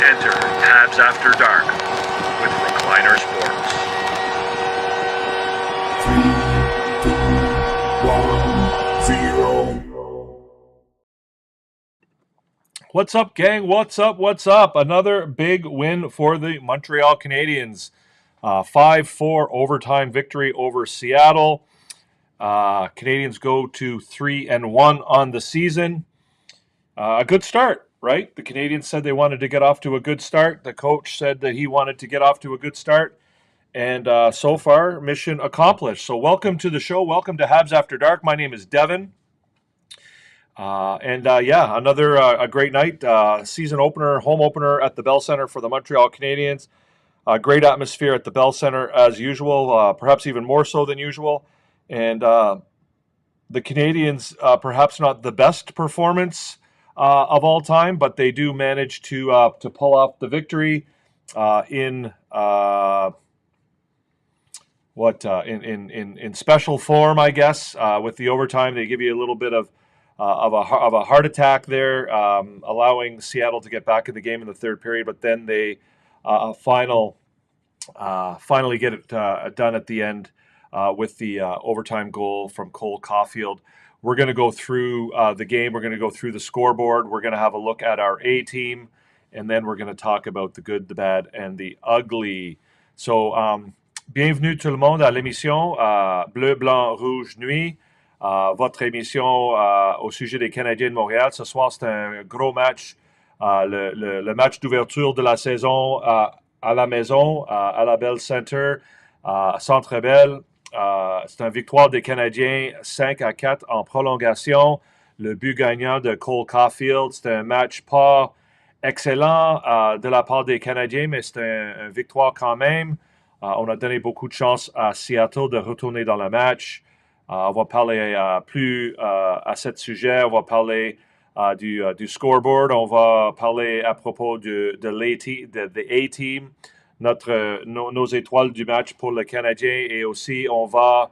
Enter Habs After Dark with Recliner Sports. 3, 2, 1, 0. What's up, gang? What's up? Another big win for the Montreal Canadiens. 5-4 overtime victory over Seattle. Canadiens go to 3-1 on the season. A good start, right? The Canadiens said they wanted to get off to a good start. The coach said that he wanted to get off to a good start. And so far, mission accomplished. So welcome to the show. Welcome to Habs After Dark. My name is Devin. Another a great night. Season opener, home opener at the Bell Center for the Montreal Canadiens. Great atmosphere at the Bell Center as usual, perhaps even more so than usual. And the Canadiens, perhaps not the best performance of all time, but they do manage to pull off the victory in special form, I guess. With the overtime, they give you a little bit of a heart attack there, allowing Seattle to get back in the game in the third period. But then they finally get it done at the end with the overtime goal from Cole Caulfield. We're going to go through the game. We're going to go through the scoreboard. We're going to have a look at our A team, and then we're going to talk about the good, the bad, and the ugly. So, bienvenue tout le monde à l'émission Bleu, Blanc, Rouge, Nuit. Votre émission au sujet des Canadiens de Montréal. Ce soir, c'est un gros match. Le match d'ouverture de la saison à la maison, à la Bell Center, à Centre Bell. C'est une victoire des Canadiens 5-4 en prolongation. Le but gagnant de Cole Caulfield, c'est un match pas excellent de la part des Canadiens, mais c'est une victoire quand même. On a donné beaucoup de chance à Seattle de retourner dans le match. On va parler plus à ce sujet. On va parler du scoreboard. On va parler à propos de A-Team, nos étoiles du match pour le Canadien. Et aussi, on va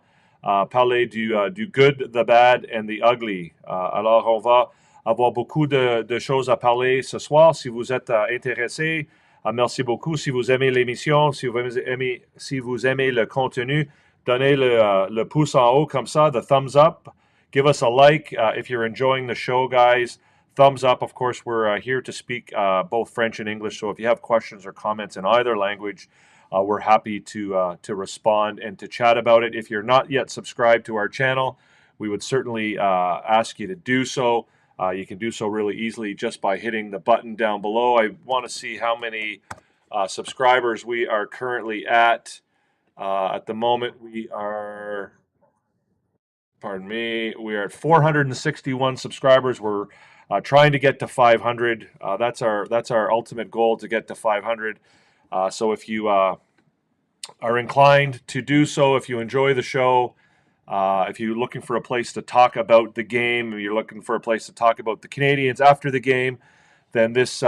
parler du good, the bad and the ugly. Alors, on va avoir beaucoup de choses à parler ce soir. Si vous êtes intéressés, merci beaucoup. Si vous aimez l'émission, si vous aimez le contenu, donnez le pouce en haut comme ça, the thumbs up. Give us a like if you're enjoying the show, guys. Thumbs up. Of course, we're here to speak both French and English. So if you have questions or comments in either language, we're happy to respond and to chat about it. If you're not yet subscribed to our channel, we would certainly ask you to do so. You can do so really easily just by hitting the button down below. I want to see how many subscribers we are currently at. At the moment, we are at 461 subscribers. We're trying to get to 500. That's our ultimate goal, to get to 500. So if you are inclined to do so, if you enjoy the show, if you're looking for a place to talk about the game, you're looking for a place to talk about the Canadiens after the game, then this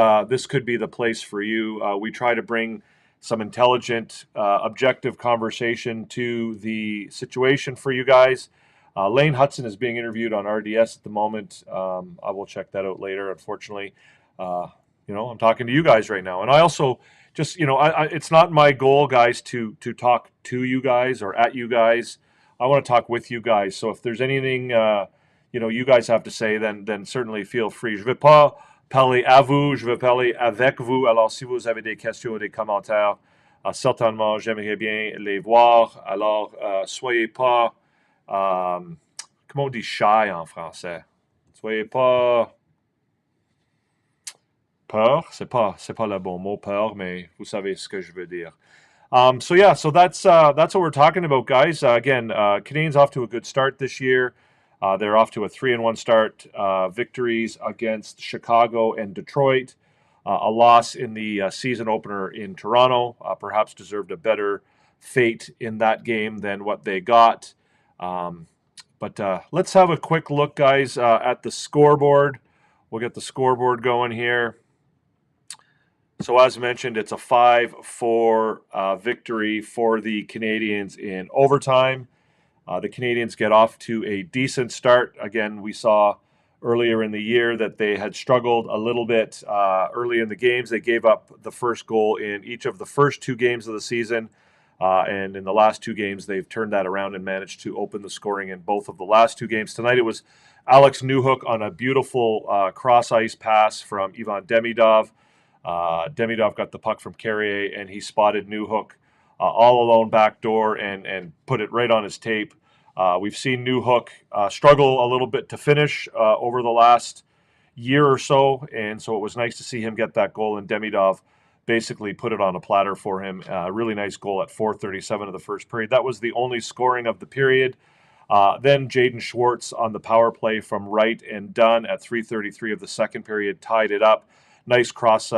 could be the place for you. We try to bring some intelligent, objective conversation to the situation for you guys. Lane Hudson is being interviewed on RDS at the moment. I will check that out later. Unfortunately, I'm talking to you guys right now, and I also just, it's not my goal, guys, to talk to you guys or at you guys. I want to talk with you guys. So if there's anything, you guys have to say, then certainly feel free. Je vais pas parler à vous, je vais parler avec vous. Alors, si vous avez des questions ou des commentaires, certainement, j'aimerais bien les voir. Alors, soyez pas, comment on dit shy en français? Soyez pas peur. C'est pas le bon mot, peur, mais vous savez ce que je veux dire. So that's what we're talking about, guys. Again, Canadiens off to a good start this year. They're off to a 3-1 start. Victories against Chicago and Detroit. A loss in the season opener in Toronto. Perhaps deserved a better fate in that game than what they got. But let's have a quick look, guys, at the scoreboard. We'll get the scoreboard going here. So as mentioned, it's a 5-4 victory for the Canadiens in overtime. The Canadiens get off to a decent start. Again, we saw earlier in the year that they had struggled a little bit early in the games. They gave up the first goal in each of the first 2 games of the season. And in the last 2 games, they've turned that around and managed to open the scoring in both of the last 2 games. Tonight, it was Alex Newhook on a beautiful cross-ice pass from Ivan Demidov. Demidov got the puck from Carrier, and he spotted Newhook all alone backdoor and put it right on his tape. We've seen Newhook struggle a little bit to finish over the last year or so, and so it was nice to see him get that goal, and Demidov basically put it on a platter for him. Really nice goal at 4:37 of the first period. That was the only scoring of the period. Then Jaden Schwartz on the power play from right and done at 3:33 of the second period tied it up. Nice cross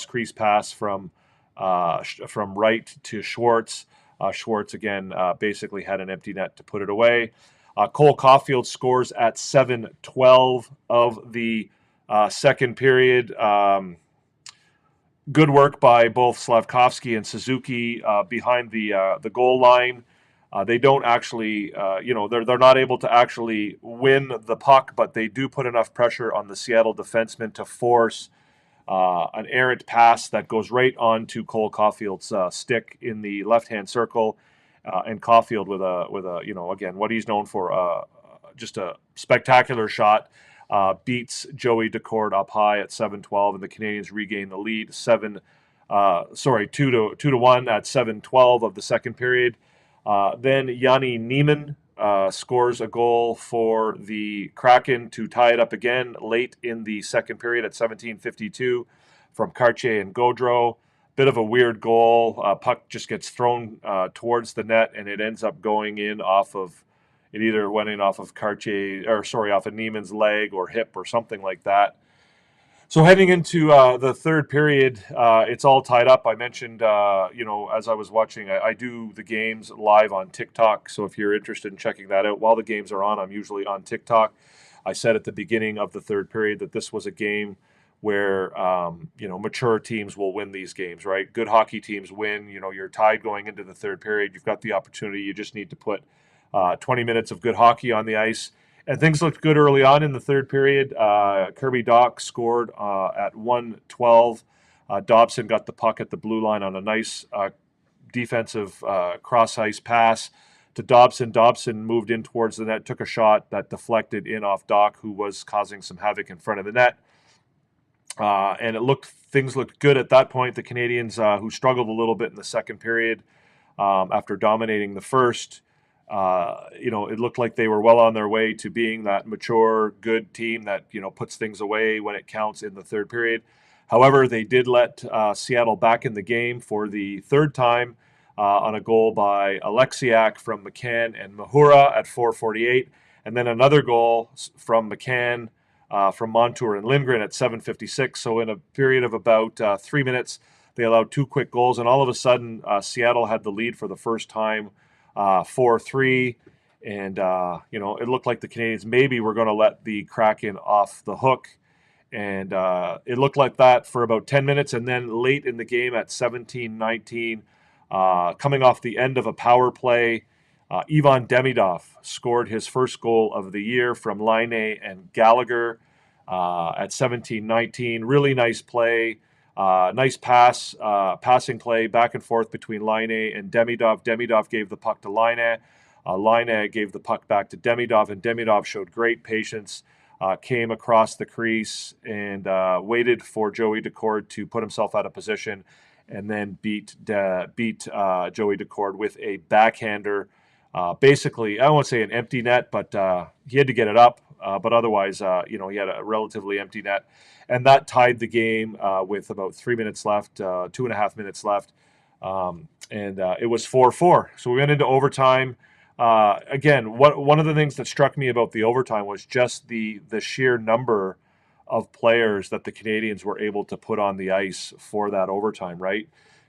crease pass from right to Schwartz. Schwartz again basically had an empty net to put it away. Cole Caulfield scores at 7:12 of the second period. Good work by both Slavkovsky and Suzuki behind the goal line. They don't actually, they're not able to actually win the puck, but they do put enough pressure on the Seattle defenseman to force an errant pass that goes right onto Cole Caulfield's stick in the left-hand circle, and Caulfield with a again what he's known for, just a spectacular shot. Beats Joey Decord up high at 7:12, and the Canadiens regain the lead 2-1 at 7:12 of the second period. Then Yanni Niemann scores a goal for the Kraken to tie it up again late in the second period at 17:52 from Cartier and Gaudreau. Bit of a weird goal. Puck just gets thrown towards the net, and it ends up going in off of. It either went in off of off of Niemann's leg or hip or something like that. So heading into the third period, it's all tied up. I mentioned, as I was watching, I do the games live on TikTok. So if you're interested in checking that out, while the games are on, I'm usually on TikTok. I said at the beginning of the third period that this was a game where, mature teams will win these games, right? Good hockey teams win. You're tied going into the third period. You've got the opportunity. You just need to put 20 minutes of good hockey on the ice. And things looked good early on in the third period. Kirby Dach scored at 1:12. Dobson got the puck at the blue line on a nice defensive cross-ice pass to Dobson. Dobson moved in towards the net, took a shot that deflected in off Dach, who was causing some havoc in front of the net. And things looked good at that point. The Canadiens, who struggled a little bit in the second period after dominating the first, it looked like they were well on their way to being that mature, good team that, puts things away when it counts in the third period. However, they did let Seattle back in the game for the third time on a goal by Alexiak from McCann and Mahura at 4:48. And then another goal from McCann from Montour and Lindgren at 7:56. So in a period of about 3 minutes, they allowed 2 quick goals. And all of a sudden, Seattle had the lead for the first time, 4-3, and it looked like the Canadiens maybe were going to let the Kraken off the hook, and it looked like that for about 10 minutes, and then late in the game at 17-19, coming off the end of a power play, Ivan Demidov scored his first goal of the year from Laine and Gallagher at 17-19. Really nice play. Nice passing play back and forth between Laine and Demidov. Demidov gave the puck to Laine. Laine gave the puck back to Demidov, and Demidov showed great patience, came across the crease and waited for Joey Decord to put himself out of position, and then beat Joey Decord with a backhander. Basically, I don't want to say an empty net, but he had to get it up. But otherwise, he had a relatively empty net. And that tied the game with about 3 minutes left, 2.5 minutes left. And it was 4-4. So we went into overtime. Again, one of the things that struck me about the overtime was just the sheer number of players that the Canadiens were able to put on the ice for that overtime, right?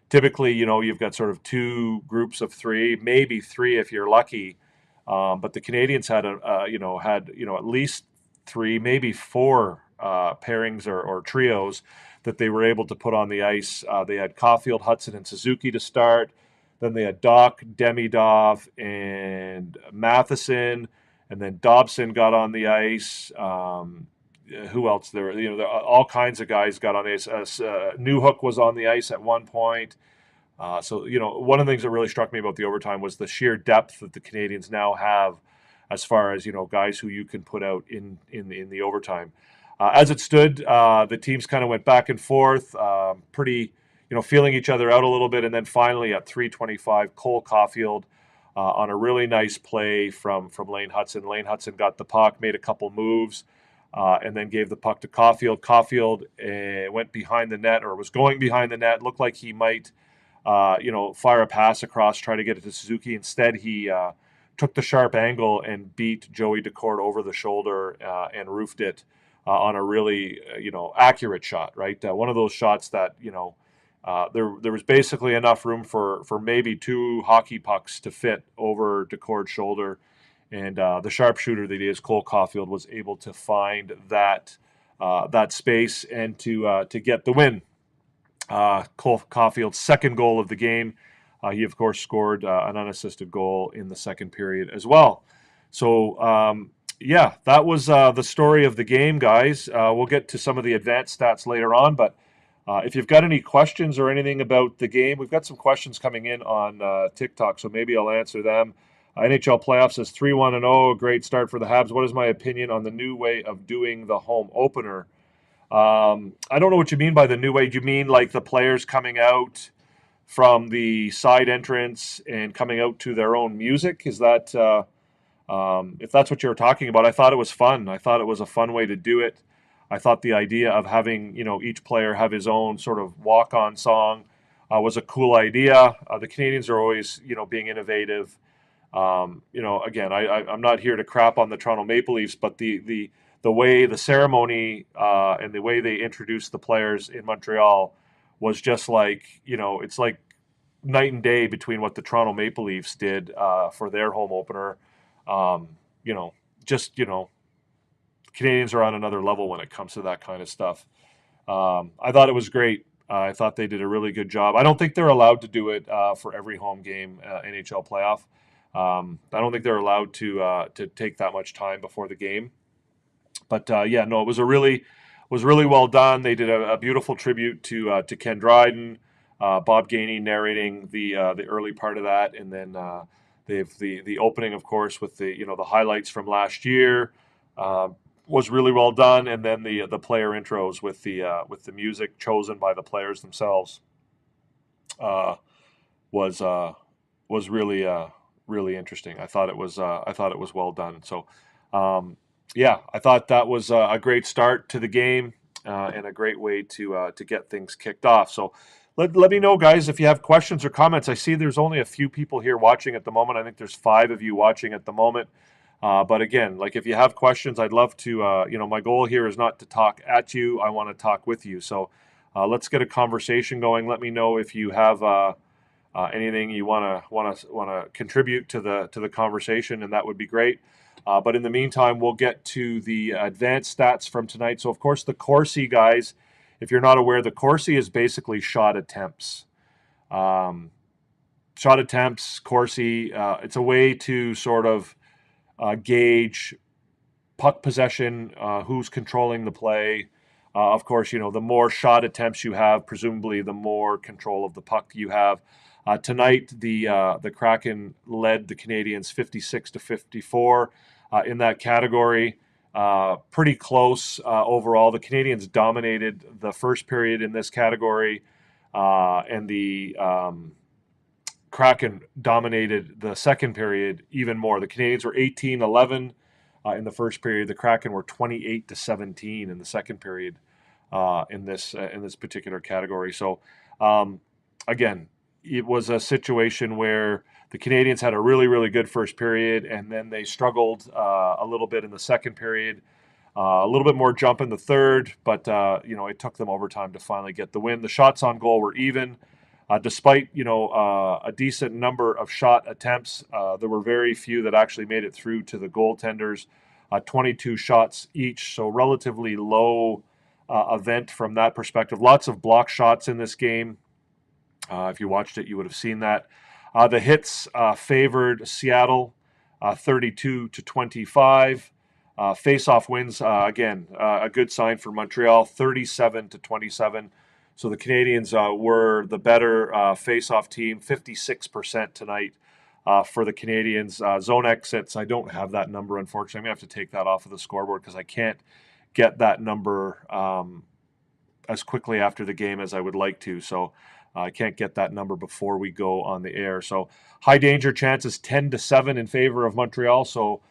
Typically, you've got sort of 2 groups of 3, maybe 3 if you're lucky. But the Canadiens had at least 3, maybe 4 pairings or trios that they were able to put on the ice. They had Caulfield, Hudson, and Suzuki to start. Then they had Dach, Demidov, and Matheson. And then Dobson got on the ice. who else there? All kinds of guys got on the ice. Newhook was on the ice at one point. So one of the things that really struck me about the overtime was the sheer depth that the Canadiens now have, as far as guys who you can put out in the overtime. As it stood, the teams kind of went back and forth, pretty feeling each other out a little bit, and then finally at 3:25, Cole Caulfield on a really nice play from Lane Hutson. Lane Hutson got the puck, made a couple moves, and then gave the puck to Caulfield. Caulfield went behind the net, or was going behind the net. Looked like he might, fire a pass across, try to get it to Suzuki. Instead, he took the sharp angle and beat Joey Decourt over the shoulder and roofed it on a really, accurate shot. Right, one of those shots that there was basically enough room for maybe two hockey pucks to fit over Decourt's shoulder. And the sharpshooter that is Cole Caulfield was able to find that space and to get the win. Cole Caulfield's second goal of the game. He, of course, scored an unassisted goal in the second period as well. So, that was the story of the game, guys. We'll get to some of the advanced stats later on, but if you've got any questions or anything about the game, we've got some questions coming in on TikTok, so maybe I'll answer them. NHL Playoffs says 3-1-0, a great start for the Habs. What is my opinion on the new way of doing the home opener? I don't know what you mean by the new way. Do you mean like the players coming out from the side entrance and coming out to their own music? Is that, if that's what you're talking about, I thought it was fun. I thought it was a fun way to do it. I thought the idea of having, each player have his own sort of walk-on song was a cool idea. The Canadiens are always, being innovative. Again, I'm not here to crap on the Toronto Maple Leafs, but the way the ceremony and the way they introduced the players in Montreal was just like, it's like night and day between what the Toronto Maple Leafs did for their home opener. Canadiens are on another level when it comes to that kind of stuff. I thought it was great. I thought they did a really good job. I don't think they're allowed to do it for every home game NHL playoff. I don't think they're allowed to take that much time before the game. But it was really well done. They did a beautiful tribute to Ken Dryden, Bob Gainey narrating the early part of that, and then they have the opening, of course, with the highlights from last year. Was really well done, and then the player intros with the music chosen by the players themselves was really interesting. I thought it was well done. So I thought that was a great start to the game and a great way to get things kicked off. So let me know, guys, if you have questions or comments. I see there's only a few people here watching at the moment. I think there's 5 of you watching at the moment. But again, like if you have questions, I'd love to, my goal here is not to talk at you. I want to talk with you. So let's get a conversation going. Let me know if you have anything you want to contribute to the conversation, and that would be great. But in the meantime, we'll get to the advanced stats from tonight. So of course, the Corsi, guys, if you're not aware, the Corsi is basically shot attempts. Corsi, it's a way to sort of gauge puck possession, who's controlling the play. Of course, the more shot attempts you have, presumably the more control of the puck you have. Tonight, the Kraken led the Canadiens 56-54 in that category. Pretty close overall. The Canadiens dominated the first period in this category, and the Kraken dominated the second period even more. The Canadiens were 18-11 in the first period. The Kraken were 28-17 in the second period in this particular category. So again, it was a situation where the Canadiens had a really, really good first period, and then they struggled a little bit in the second period. A little bit more jump in the third, but it took them overtime to finally get the win. The shots on goal were even. Despite a decent number of shot attempts, there were very few that actually made it through to the goaltenders. 22 shots each, so relatively low event from that perspective. Lots of block shots in this game. If you watched it, you would have seen that. The hits favored Seattle, 32-25. Face-off wins, again, a good sign for Montreal, 37-27. So the Canadiens were the better face-off team, 56% tonight for the Canadiens. Zone exits, I don't have that number, unfortunately. I'm going to have to take that off of the scoreboard because I can't get that number as quickly after the game as I would like to. So I can't get that number before we go on the air. So high danger chances 10-7 in favor of Montreal. So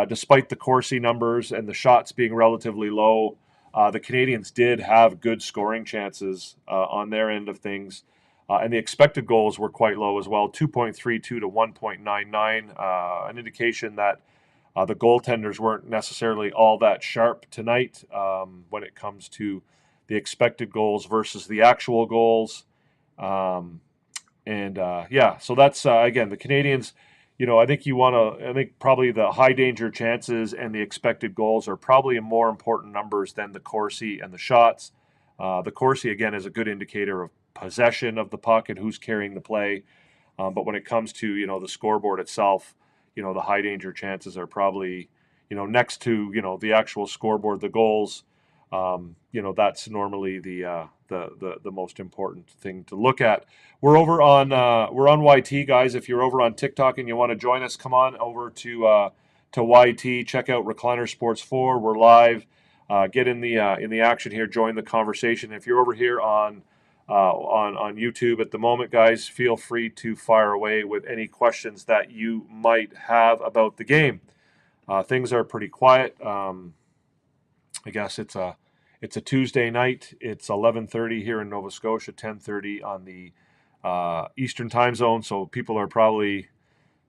despite the Corsi numbers and the shots being relatively low, the Canadiens did have good scoring chances on their end of things. And the expected goals were quite low as well, 2.32 to 1.99, an indication that the goaltenders weren't necessarily all that sharp tonight when it comes to the expected goals versus the actual goals. So that's, again, the Canadiens, I think probably the high danger chances and the expected goals are probably more important numbers than the Corsi and the shots. The Corsi, again, is a good indicator of possession of the puck and who's carrying the play. But when it comes to, the scoreboard itself, the high danger chances are probably, next to, the actual scoreboard, the goals. That's normally the most important thing to look at. We're on YT, guys. If you're over on TikTok and you want to join us, come on over to YT. Check out Recliner Sports 4. We're live. Get in the action here. Join the conversation. If you're over here on YouTube at the moment, guys, feel free to fire away with any questions that you might have about the game. Things are pretty quiet. I guess it's a Tuesday night. It's 11:30 here in Nova Scotia, 10:30 on the Eastern time zone. So people are probably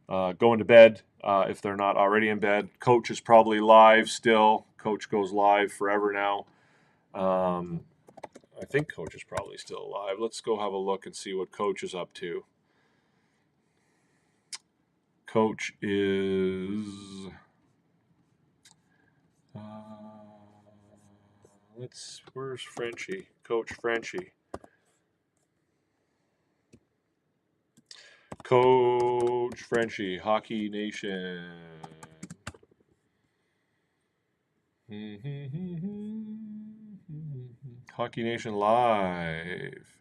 going to bed if they're not already in bed. Coach is probably live still. Coach goes live forever now. I think Coach is probably still alive. Let's go have a look and see what Coach is up to. Coach is... where's Frenchie? Coach Frenchie. Coach Frenchie, Hockey Nation. Hockey Nation live.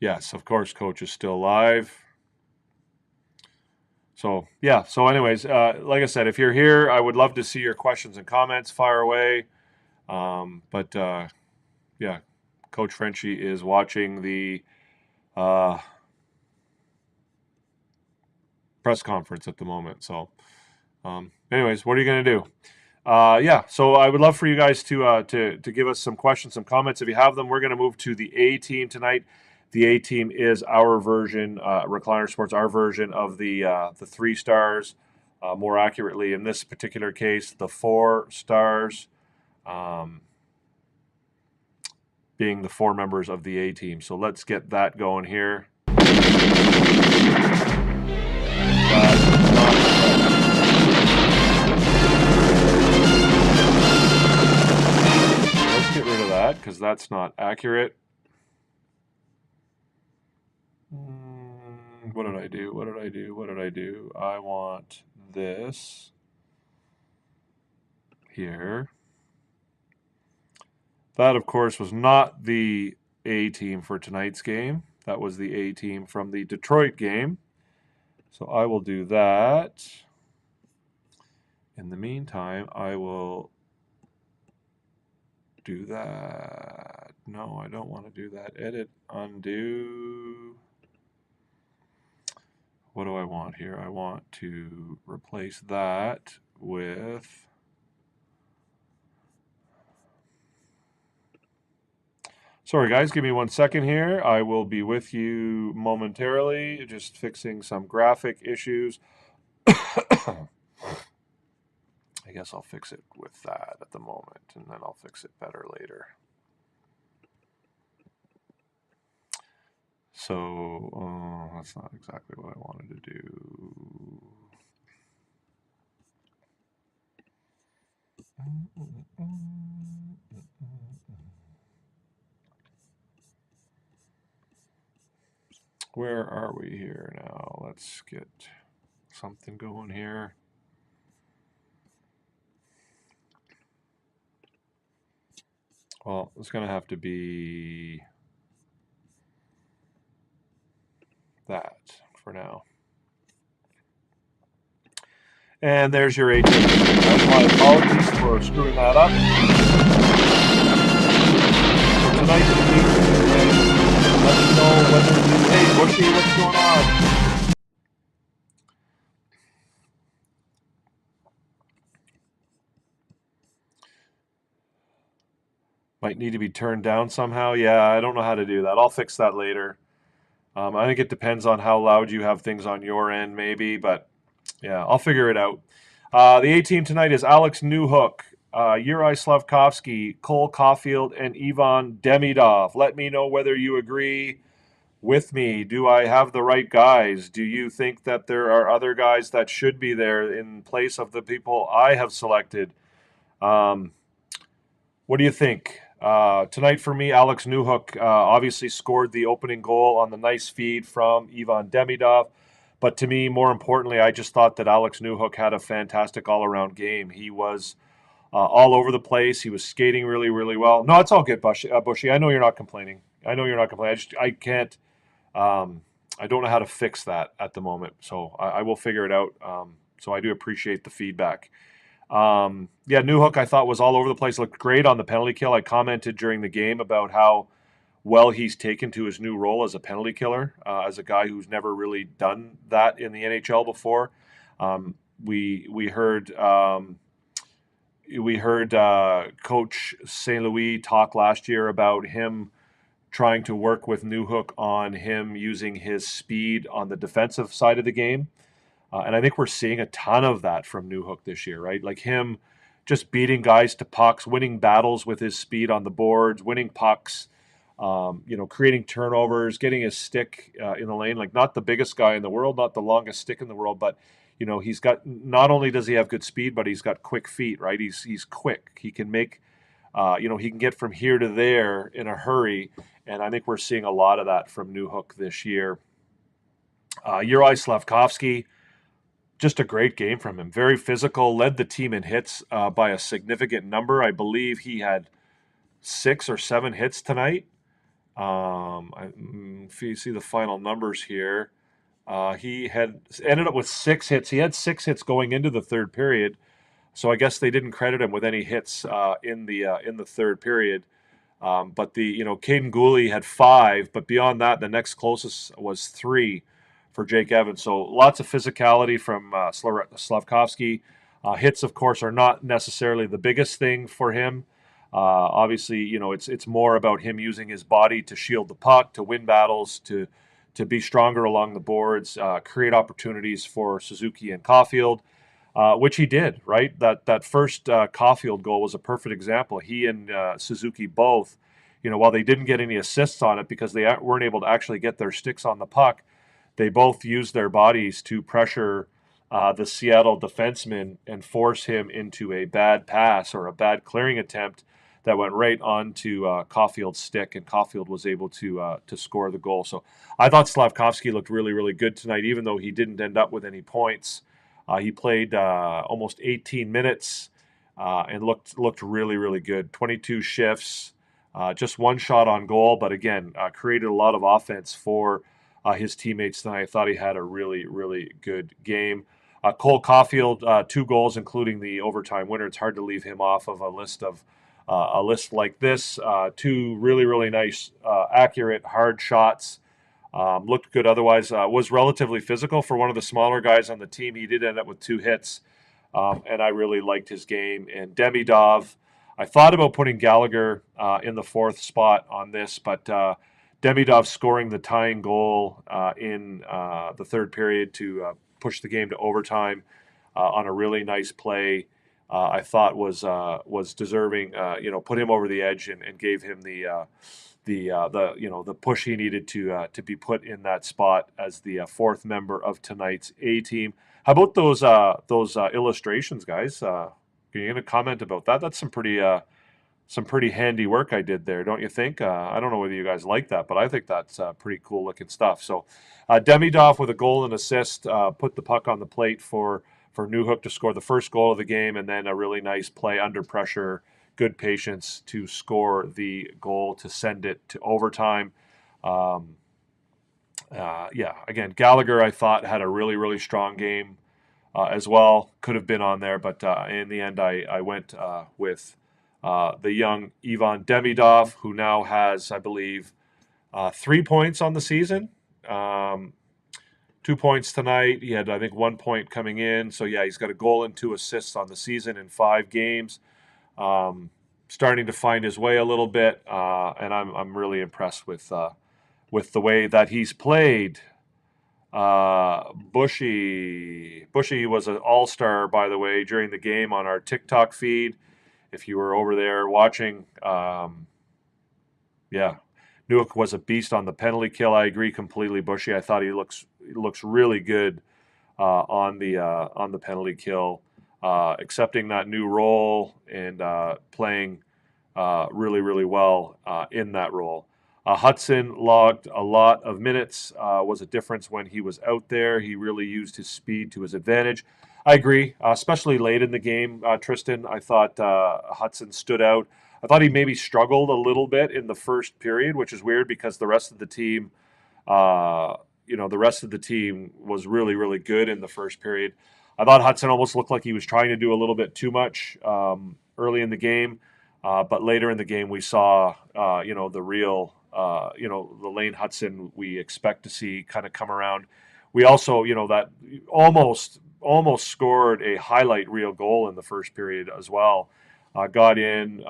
Yes, of course, Coach is still live. So, yeah. So anyways, like I said, if you're here, I would love to see your questions and comments. Fire away. Coach Frenchie is watching the press conference at the moment. So, anyways, what are you going to do? So I would love for you guys to give us some questions, some comments. If you have them, we're going to move to the A team tonight. The A team is our version, Recliner Sports, our version of the 3 stars. More accurately, in this particular case, the 4 stars. Being the 4 members of the A team. So let's get that going here. Let's get rid of that because that's not accurate. What did I do? I want this here. That, of course, was not the A team for tonight's game. That was the A team from the Detroit game. So I will do that. In the meantime, I will do that. No, I don't want to do that. Edit, undo. What do I want here? I want to replace that with... Sorry, guys, give me 1 second here. I will be with you momentarily, just fixing some graphic issues. I guess I'll fix it with that at the moment, and then I'll fix it better later. So, that's not exactly what I wanted to do. Where are we here now? Let's get something going here. Well, it's going to have to be that for now. And there's your 18. My apologies for screwing that up. So tonight, let me know whether you, hey, Bushy, what's going on? Might need to be turned down somehow. Yeah, I don't know how to do that. I'll fix that later. I think it depends on how loud you have things on your end, maybe, but yeah, I'll figure it out. The A team tonight is Alex Newhook, Yuri Slavkovsky, Cole Caulfield, and Ivan Demidov. Let me know whether you agree with me. Do I have the right guys? Do you think that there are other guys that should be there in place of the people I have selected? What do you think? Tonight for me, Alex Newhook obviously scored the opening goal on the nice feed from Ivan Demidov. But to me, more importantly, I just thought that Alex Newhook had a fantastic all-around game. He was all over the place. He was skating really, really well. No, it's all good, Bushy. I know you're not complaining. I can't. I don't know how to fix that at the moment, so I will figure it out. So I do appreciate the feedback. Yeah, Newhook I thought was all over the place. Looked great on the penalty kill. I commented during the game about how well he's taken to his new role as a penalty killer, as a guy who's never really done that in the NHL before. We heard Coach St. Louis talk last year about him trying to work with Newhook on him using his speed on the defensive side of the game. And I think we're seeing a ton of that from Newhook this year, right? Like him just beating guys to pucks, winning battles with his speed on the boards, winning pucks, creating turnovers, getting his stick in the lane. Like not the biggest guy in the world, not the longest stick in the world, but he's got, not only does he have good speed, but he's got quick feet, right? He's quick. He can make, he can get from here to there in a hurry. And I think we're seeing a lot of that from Newhook this year. Yuri Slavkovsky, just a great game from him. Very physical, led the team in hits by a significant number. I believe he had 6 or 7 hits tonight. If you see the final numbers here, he had ended up with 6 hits. He had 6 hits going into the third period, so I guess they didn't credit him with any hits in the third period. But Caden Gooley had 5, but beyond that, the next closest was 3 for Jake Evans. So lots of physicality from Slavkovsky. Hits, of course, are not necessarily the biggest thing for him. Obviously, it's more about him using his body to shield the puck, to win battles, to be stronger along the boards, create opportunities for Suzuki and Caulfield, which he did, right? That first Caulfield goal was a perfect example. He and Suzuki both, while they didn't get any assists on it because they weren't able to actually get their sticks on the puck, they both used their bodies to pressure the Seattle defenseman and force him into a bad pass or a bad clearing attempt that went right onto Caulfield's stick, and Caulfield was able to score the goal. So I thought Slavkovsky looked really, really good tonight, even though he didn't end up with any points. He played almost 18 minutes and looked really, really good. 22 shifts, just 1 shot on goal, but again, created a lot of offense for his teammates tonight. I thought he had a really, really good game. Cole Caulfield, 2 goals, including the overtime winner. It's hard to leave him off of a list like this. 2 really, really nice, accurate, hard shots. Looked good otherwise. Was relatively physical for one of the smaller guys on the team. He did end up with 2 hits, and I really liked his game. And Demidov, I thought about putting Gallagher in the 4th spot on this, but Demidov scoring the tying goal in the third period to push the game to overtime on a really nice play, I thought was deserving. Put him over the edge and gave him the push he needed to be put in that spot as the 4th member of tonight's A team. How about those illustrations, guys? Are you going to comment about that? That's some pretty handy work I did there, don't you think? I don't know whether you guys like that, but I think that's pretty cool looking stuff. So Demidov with a goal and assist put the puck on the plate for Newhook to score the first goal of the game, and then a really nice play under pressure good patience to score the goal to send it to overtime. Again, Gallagher, I thought, had a really, really strong game as well. Could have been on there, but in the end, I went with the young Ivan Demidov, who now has, I believe, 3 points on the season. 2 points tonight. He had, I think, 1 point coming in. So, yeah, he's got a goal and 2 assists on the season in 5 games. Starting to find his way a little bit, and I'm really impressed with the way that he's played. Bushy was an all-star, by the way, during the game on our TikTok feed. If you were over there watching, Newhook was a beast on the penalty kill. I agree completely, Bushy. I thought he looks really good on the penalty kill, accepting that new role and playing really, really well in that role. Hudson logged a lot of minutes, was a difference when he was out there. He really used his speed to his advantage. I agree, especially late in the game, Tristan. I thought Hudson stood out. I thought he maybe struggled a little bit in the first period, which is weird because the rest of the team, was really, really good in the first period. I thought Hudson almost looked like he was trying to do a little bit too much early in the game, but later in the game we saw, the real, the Lane Hudson we expect to see kind of come around. We also, that almost scored a highlight reel goal in the first period as well. Got in,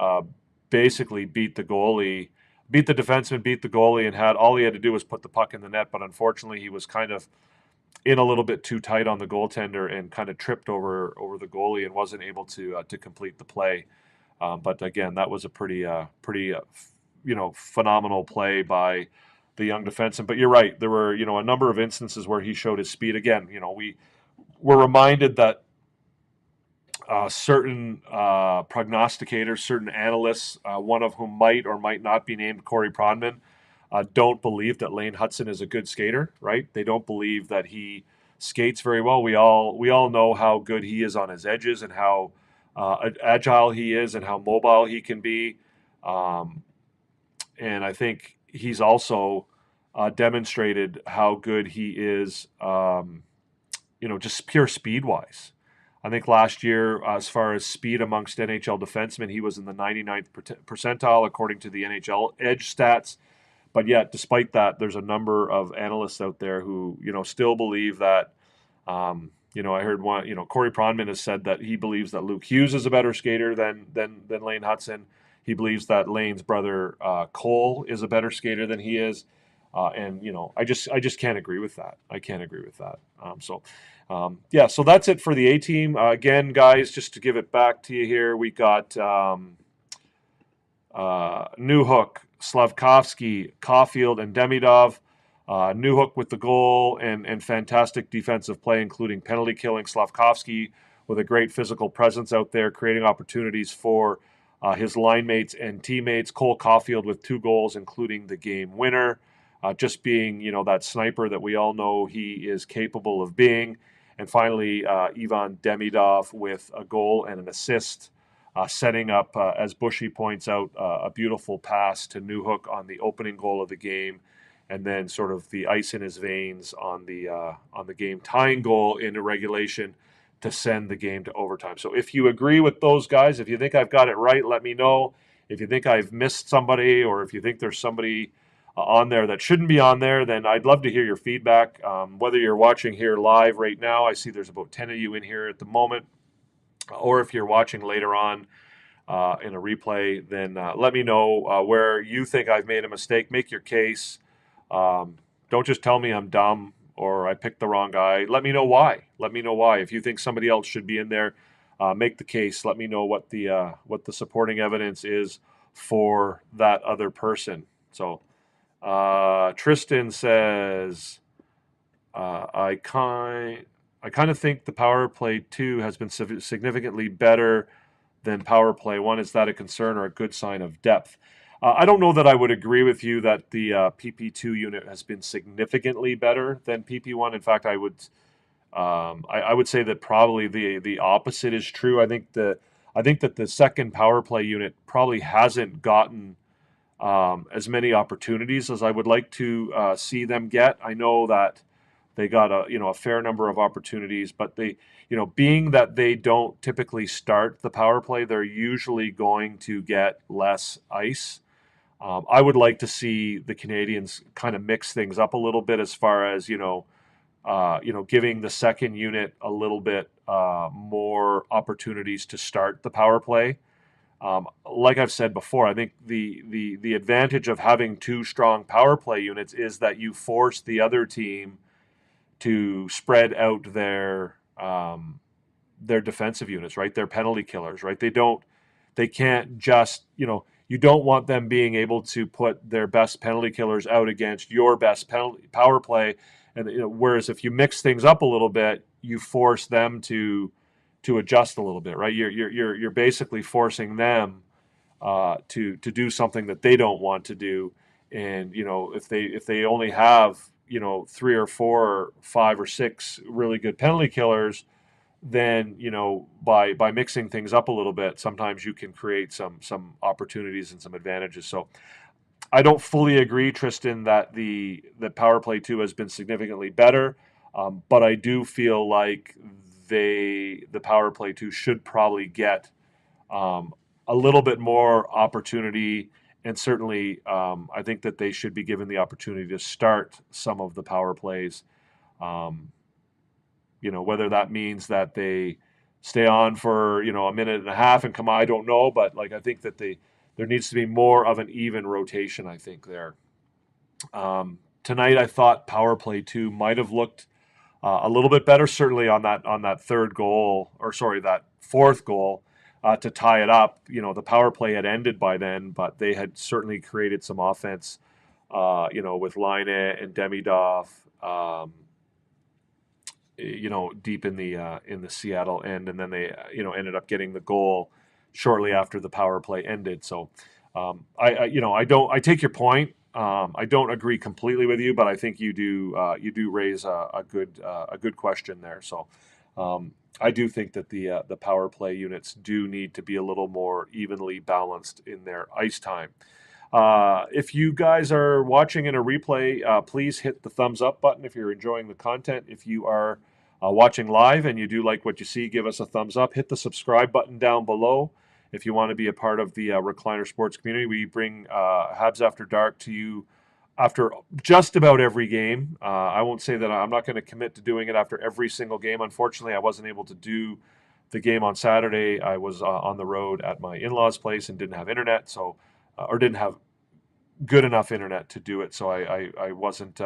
basically beat the defenseman, beat the goalie, and all he had to do was put the puck in the net. But unfortunately, he was kind of in a little bit too tight on the goaltender and kind of tripped over the goalie and wasn't able to complete the play. But again, that was a pretty phenomenal play by the young defenseman. But you're right, there were a number of instances where he showed his speed. Again, we were reminded that certain prognosticators, certain analysts, one of whom might or might not be named Corey Pronman, don't believe that Lane Hudson is a good skater, right? They don't believe that he skates very well. We all know how good he is on his edges and how agile he is and how mobile he can be. And I think he's also demonstrated how good he is, just pure speed-wise. I think last year, as far as speed amongst NHL defensemen, he was in the 99th percentile according to the NHL Edge stats. But yet, despite that, there's a number of analysts out there who, still believe that. I heard one. Corey Pronman has said that he believes that Luke Hughes is a better skater than Lane Hudson. He believes that Lane's brother Cole is a better skater than he is. I just can't agree with that. I can't agree with that. So that's it for the A team. Again, guys, just to give it back to you here, we got Newhook, Slavkovsky, Caulfield, and Demidov. Newhook with the goal and fantastic defensive play, including penalty killing. Slavkovsky with a great physical presence out there, creating opportunities for his line mates and teammates. Cole Caulfield with 2 goals, including the game winner. Just being, that sniper that we all know he is capable of being. And finally, Ivan Demidov with a goal and an assist, setting up, as Bushy points out, a beautiful pass to Newhook on the opening goal of the game, and then sort of the ice in his veins on the game tying goal in regulation to send the game to overtime. So if you agree with those guys, if you think I've got it right, let me know. If you think I've missed somebody, or if you think there's somebody on there that shouldn't be on there, then I'd love to hear your feedback. Whether you're watching here live right now, I see there's about 10 of you in here at the moment, or if you're watching later on in a replay, then let me know where you think I've made a mistake. Make your case. Don't just tell me I'm dumb or I picked the wrong guy. Let me know why. If you think somebody else should be in there, make the case. Let me know what the supporting evidence is for that other person. So Tristan says, I kind of think the power play 2 has been significantly better than power play 1. Is that a concern or a good sign of depth? I don't know that I would agree with you that the PP2 unit has been significantly better than PP1. In fact, I would say that probably the opposite is true. I think I think that the second power play unit probably hasn't gotten as many opportunities as I would like to see them get. I know that they got a fair number of opportunities, but they, being that they don't typically start the power play, they're usually going to get less ice. I would like to see the Canadiens kind of mix things up a little bit as far as giving the second unit a little bit more opportunities to start the power play. Like I've said before, I think the advantage of having two strong power play units is that you force the other team to spread out their defensive units, right? Their penalty killers, right? They can't just, you don't want them being able to put their best penalty killers out against your best power play. And whereas if you mix things up a little bit, you force them to adjust a little bit, right? You're basically forcing them to do something that they don't want to do. And if they only have 3 or 4 or 5 or 6 really good penalty killers, then by mixing things up a little bit, sometimes you can create some opportunities and some advantages. So I don't fully agree, Tristan, that the power play 2 has been significantly better, but I do feel like the power play 2 should probably get a little bit more opportunity, and certainly I think that they should be given the opportunity to start some of the power plays. Whether that means that they stay on for a minute and a half and come on, I don't know, but I think that there needs to be more of an even rotation, I think, there. Tonight I thought power play 2 might have looked a little bit better, certainly on that third goal, or sorry, that fourth goal to tie it up. The power play had ended by then, but they had certainly created some offense, with Laine and Demidov, deep in the Seattle end, and then they ended up getting the goal shortly after the power play ended. So I take your point. I don't agree completely with you, but I think you do raise a good question there. So I do think that the power play units do need to be a little more evenly balanced in their ice time. If you guys are watching in a replay, please hit the thumbs up button if you're enjoying the content. If you are watching live and you do like what you see, give us a thumbs up. Hit the subscribe button down below if you want to be a part of the Recliner Sports community. We bring Habs After Dark to you after just about every game. I won't say that I'm not going to commit to doing it after every single game. Unfortunately, I wasn't able to do the game on Saturday. I was on the road at my in-laws' place and didn't have internet, or didn't have good enough internet to do it. So I wasn't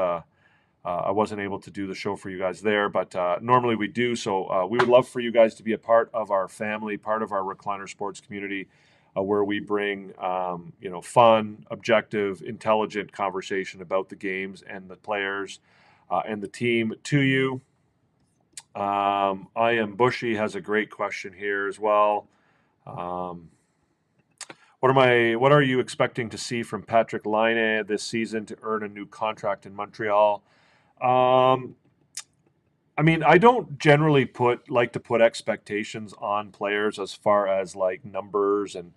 able to do the show for you guys there, but normally we do. So we would love for you guys to be a part of our family, part of our Recliner Sports community, where we bring fun, objective, intelligent conversation about the games and the players and the team to you. I Am Bushy has a great question here as well. What are you expecting to see from Patrik Laine this season to earn a new contract in Montreal? I don't generally like to put expectations on players as far as numbers and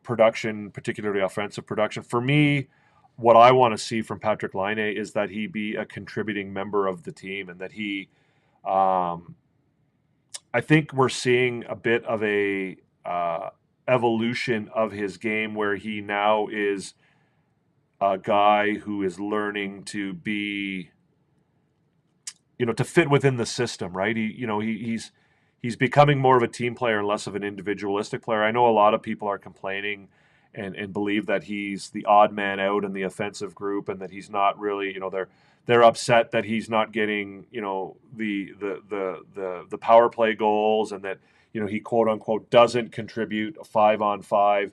production, particularly offensive production. For me, what I want to see from Patrik Laine is that he be a contributing member of the team, and that he, I think we're seeing a bit of a evolution of his game where he now is a guy who is learning to be, to fit within the system, right? He's becoming more of a team player and less of an individualistic player. I know a lot of people are complaining and believe that he's the odd man out in the offensive group, and that he's not really, they're upset that he's not getting, the power play goals, and that, he quote unquote doesn't contribute a 5-on-5.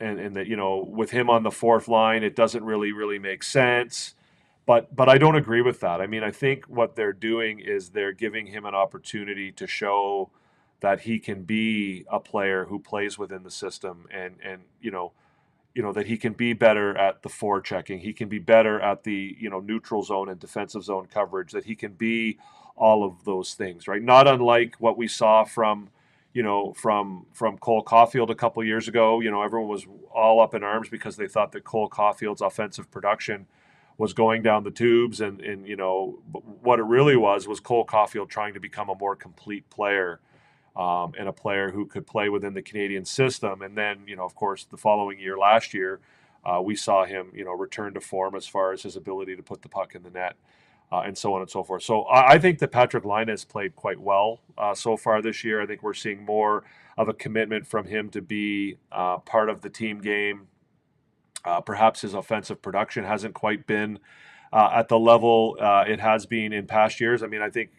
And that, with him on the fourth line, it doesn't really make sense. But I don't agree with that. I think what they're doing is they're giving him an opportunity to show that he can be a player who plays within the system, and that he can be better at the forechecking. He can be better at the neutral zone and defensive zone coverage. That he can be all of those things, right? Not unlike what we saw from from Cole Caulfield a couple years ago. Everyone was all up in arms because they thought that Cole Caulfield's offensive production was going down the tubes, and what it really was Cole Caulfield trying to become a more complete player, and a player who could play within the Canadian system. And then, of course, the following year, last year, we saw him, return to form as far as his ability to put the puck in the net, and so on and so forth. So I think that Patrik Laine has played quite well so far this year. I think we're seeing more of a commitment from him to be part of the team game. Perhaps his offensive production hasn't quite been at the level it has been in past years. I mean, I think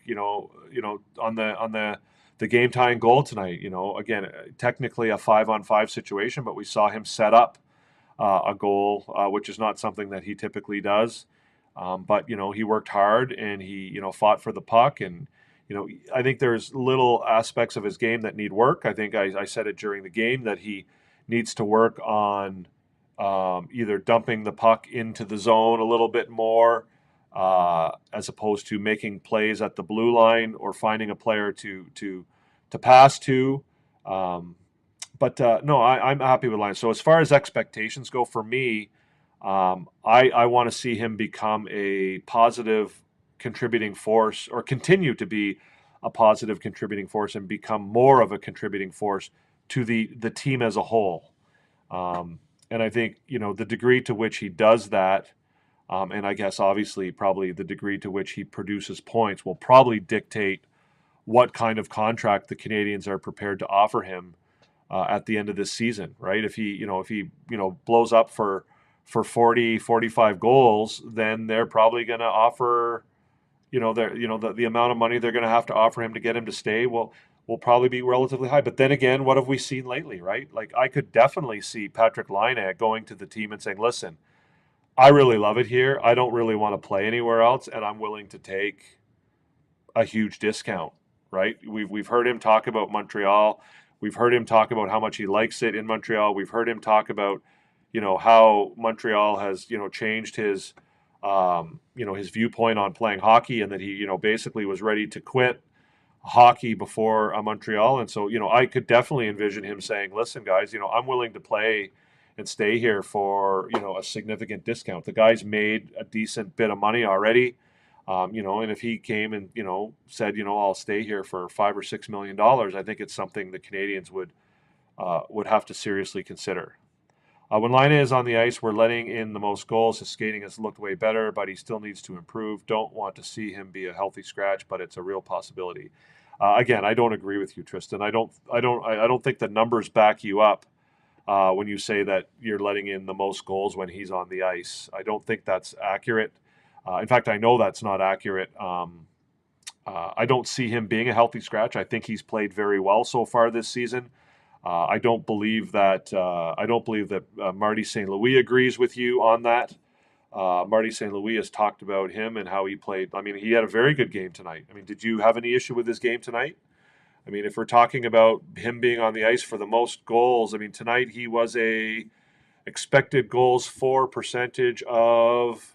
on the game tying goal tonight, again, technically a 5-on-5 situation, but we saw him set up a goal, which is not something that he typically does. But he worked hard, and he fought for the puck, and I think there's little aspects of his game that need work. I think I said it during the game that he needs to work on either dumping the puck into the zone a little bit more, as opposed to making plays at the blue line or finding a player to pass to. But no, I'm happy with Laine. So as far as expectations go for me, I want to see him become a positive contributing force, or continue to be a positive contributing force, and become more of a contributing force to the team as a whole. And I think, the degree to which he does that, and I guess obviously probably the degree to which he produces points, will probably dictate what kind of contract the Canadiens are prepared to offer him at the end of this season, right? If he blows up for 40, 45 goals, then they're probably going to offer, the amount of money they're going to have to offer him to get him to stay will probably be relatively high. But then again, what have we seen lately, right? Like, I could definitely see Patrik Laine going to the team and saying, listen, I really love it here. I don't really want to play anywhere else, and I'm willing to take a huge discount, right? We've heard him talk about Montreal. We've heard him talk about how much he likes it in Montreal. We've heard him talk about, how Montreal has, changed his, his viewpoint on playing hockey, and that he, basically was ready to quit hockey before Montreal. And so, I could definitely envision him saying, listen, guys, I'm willing to play and stay here for, a significant discount. The guy's made a decent bit of money already. And if he came and, said, I'll stay here for $5 or $6 million, I think it's something the Canadiens would have to seriously consider. When Laine is on the ice, we're letting in the most goals. His skating has looked way better, but he still needs to improve. Don't want to see him be a healthy scratch, but it's a real possibility. Again, I don't agree with you, Tristan. I don't think the numbers back you up when you say that you're letting in the most goals when he's on the ice. I don't think that's accurate. In fact, I know that's not accurate. I don't see him being a healthy scratch. I think he's played very well so far this season. I don't believe that Marty St. Louis agrees with you on that. Marty St. Louis has talked about him and how he played. I mean, he had a very good game tonight. I mean, did you have any issue with his game tonight? I mean, if we're talking about him being on the ice for the most goals, I mean, tonight he was a expected goals for percentage of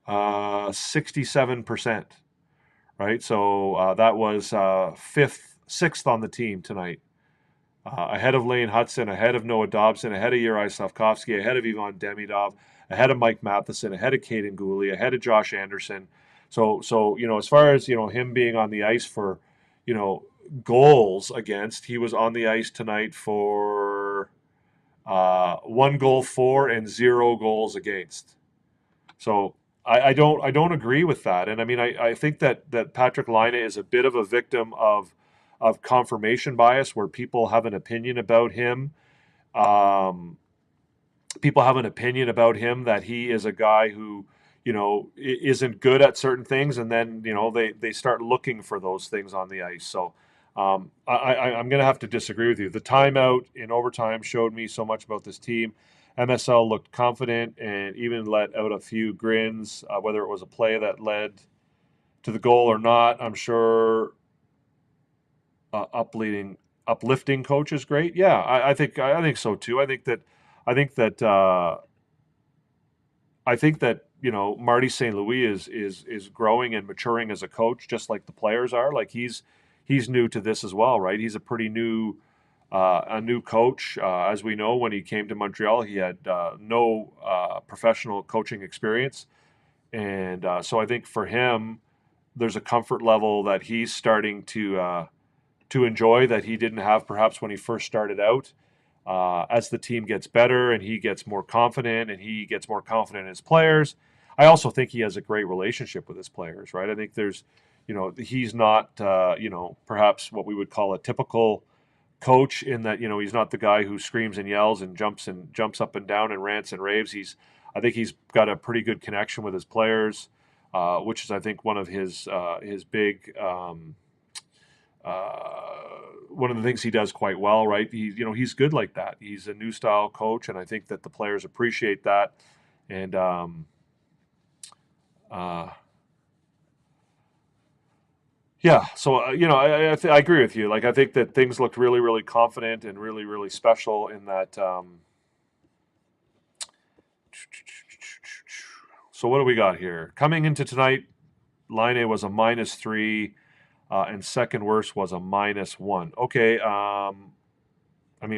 67%, right? So that was sixth on the team tonight, ahead of Lane Hudson, ahead of Noah Dobson, ahead of Juraj Slafkovsky, ahead of Ivan Demidov, ahead of Mike Matheson, ahead of Caden Gooley, ahead of Josh Anderson. So as far as him being on the ice for goals against, he was on the ice tonight for 1 goal for and 0 goals against. So I don't agree with that. And I mean, I think that Patrik Laine is a bit of a victim of confirmation bias, where people have an opinion about him. People have an opinion about him that he is a guy who, isn't good at certain things, and then, they start looking for those things on the ice. So I'm going to have to disagree with you. The timeout in overtime showed me so much about this team. MSL looked confident and even let out a few grins, whether it was a play that led to the goal or not. I'm sure uplifting coach is great. Yeah, I think so too. I think that Marty St. Louis is growing and maturing as a coach, just like the players are. Like he's new to this as well, right? He's a pretty new a new coach. As we know, when he came to Montreal, he had no professional coaching experience, and so I think for him, there's a comfort level that he's starting to enjoy that he didn't have perhaps when he first started out. As the team gets better and he gets more confident and he gets more confident in his players, I also think he has a great relationship with his players, right? I think there's, he's not, perhaps what we would call a typical coach in that, he's not the guy who screams and yells and jumps up and down and rants and raves. I think he's got a pretty good connection with his players, which is, I think, one of his big, one of the things he does quite well, right? He's good like that. He's a new style coach, and I think that the players appreciate that. And yeah, so I agree with you. Like I think that things looked really, really confident and really, really special in that. So what do we got here? Coming into tonight, Laine was a -3. And second worst was a -1. Okay.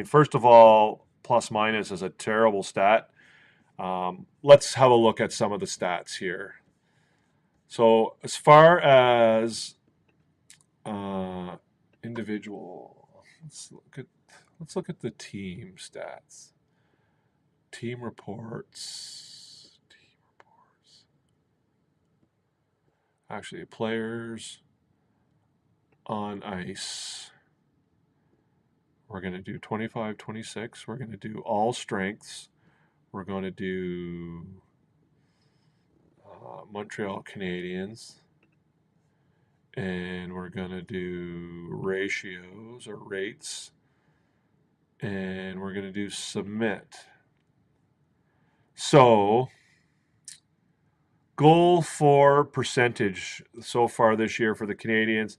First of all, plus minus is a terrible stat. Let's have a look at some of the stats here. So as far as individual, let's look at the team stats. Team reports. Actually, players on ice. We're going to do 25, 26. We're going to do all strengths. We're going to do Montreal Canadiens. And we're going to do ratios or rates. And we're going to do submit. So, goal for percentage so far this year for the Canadiens.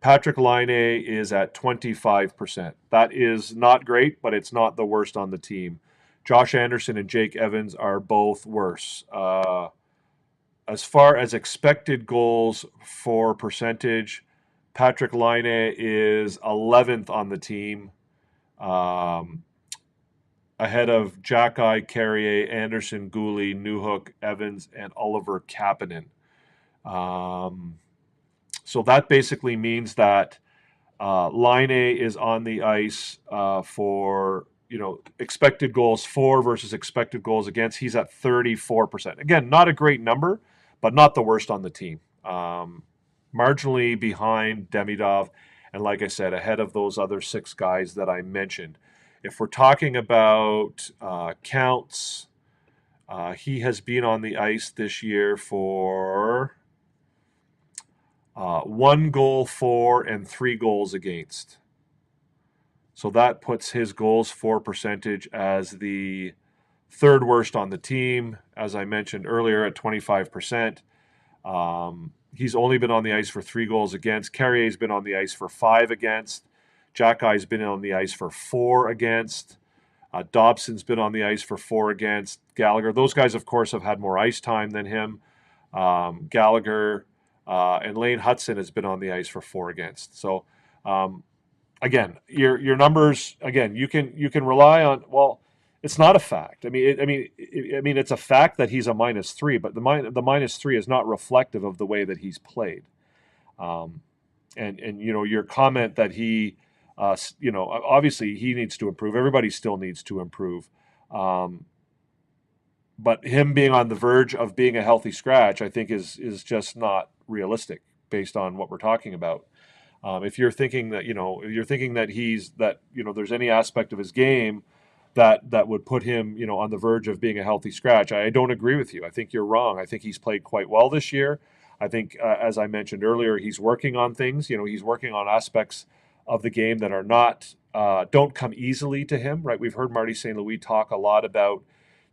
Patrick Laine is at 25%. That is not great, but it's not the worst on the team. Josh Anderson and Jake Evans are both worse. As far as expected goals for percentage, Patrick Laine is 11th on the team, ahead of Jack-Eye, Carrier, Anderson, Gooley, Newhook, Evans, and Oliver Kapanen. So that basically means that Laine is on the ice for, expected goals for versus expected goals against. He's at 34%. Again, not a great number, but not the worst on the team. Marginally behind Demidov, and like I said, ahead of those other 6 guys that I mentioned. If we're talking about counts, he has been on the ice this year for 1 goal for and 3 goals against. So that puts his goals for percentage as the 3rd worst on the team, as I mentioned earlier, at 25%. He's only been on the ice for 3 goals against. Carrier's been on the ice for 5 against. Jack-Eye's been on the ice for 4 against. Dobson's been on the ice for 4 against. Gallagher, those guys, of course, have had more ice time than him. Gallagher and Lane Hudson has been on the ice for 4 against. So, again, your numbers. Again, you can rely on. Well, it's not a fact. It's a fact that he's a -3, but the -3 is not reflective of the way that he's played. And your comment that he, obviously he needs to improve. Everybody still needs to improve. But him being on the verge of being a healthy scratch, I think is just not realistic based on what we're talking about. If you're thinking that, there's any aspect of his game that would put him, on the verge of being a healthy scratch, I don't agree with you. I think you're wrong. I think he's played quite well this year. I think, as I mentioned earlier, he's working on things. He's working on aspects of the game that are not don't come easily to him. Right? We've heard Marty St. Louis talk a lot about,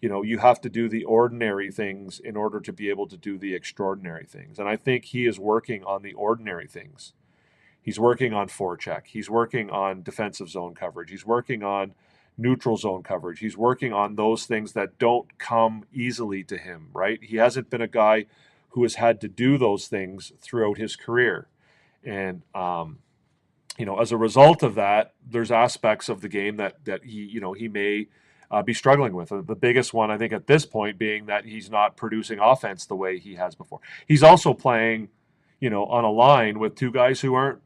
you have to do the ordinary things in order to be able to do the extraordinary things. And I think he is working on the ordinary things. He's working on forecheck. He's working on defensive zone coverage. He's working on neutral zone coverage. He's working on those things that don't come easily to him, right? He hasn't been a guy who has had to do those things throughout his career. And, as a result of that, there's aspects of the game that he may be struggling with. The biggest one, I think, at this point being that he's not producing offense the way he has before. He's also playing, on a line with two guys who aren't,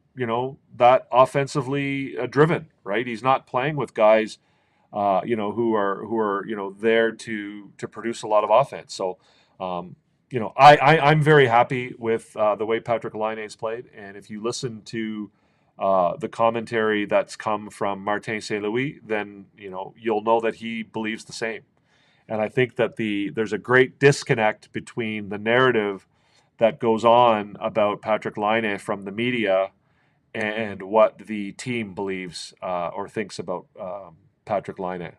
that offensively driven, right? He's not playing with guys, who are there to produce a lot of offense. So, I'm very happy with the way Patrick Laine's played, and if you listen to the commentary that's come from Martin St. Louis, then you'll know that he believes the same. And I think that there's a great disconnect between the narrative that goes on about Patrick Laine from the media and what the team believes or thinks about Patrick Laine.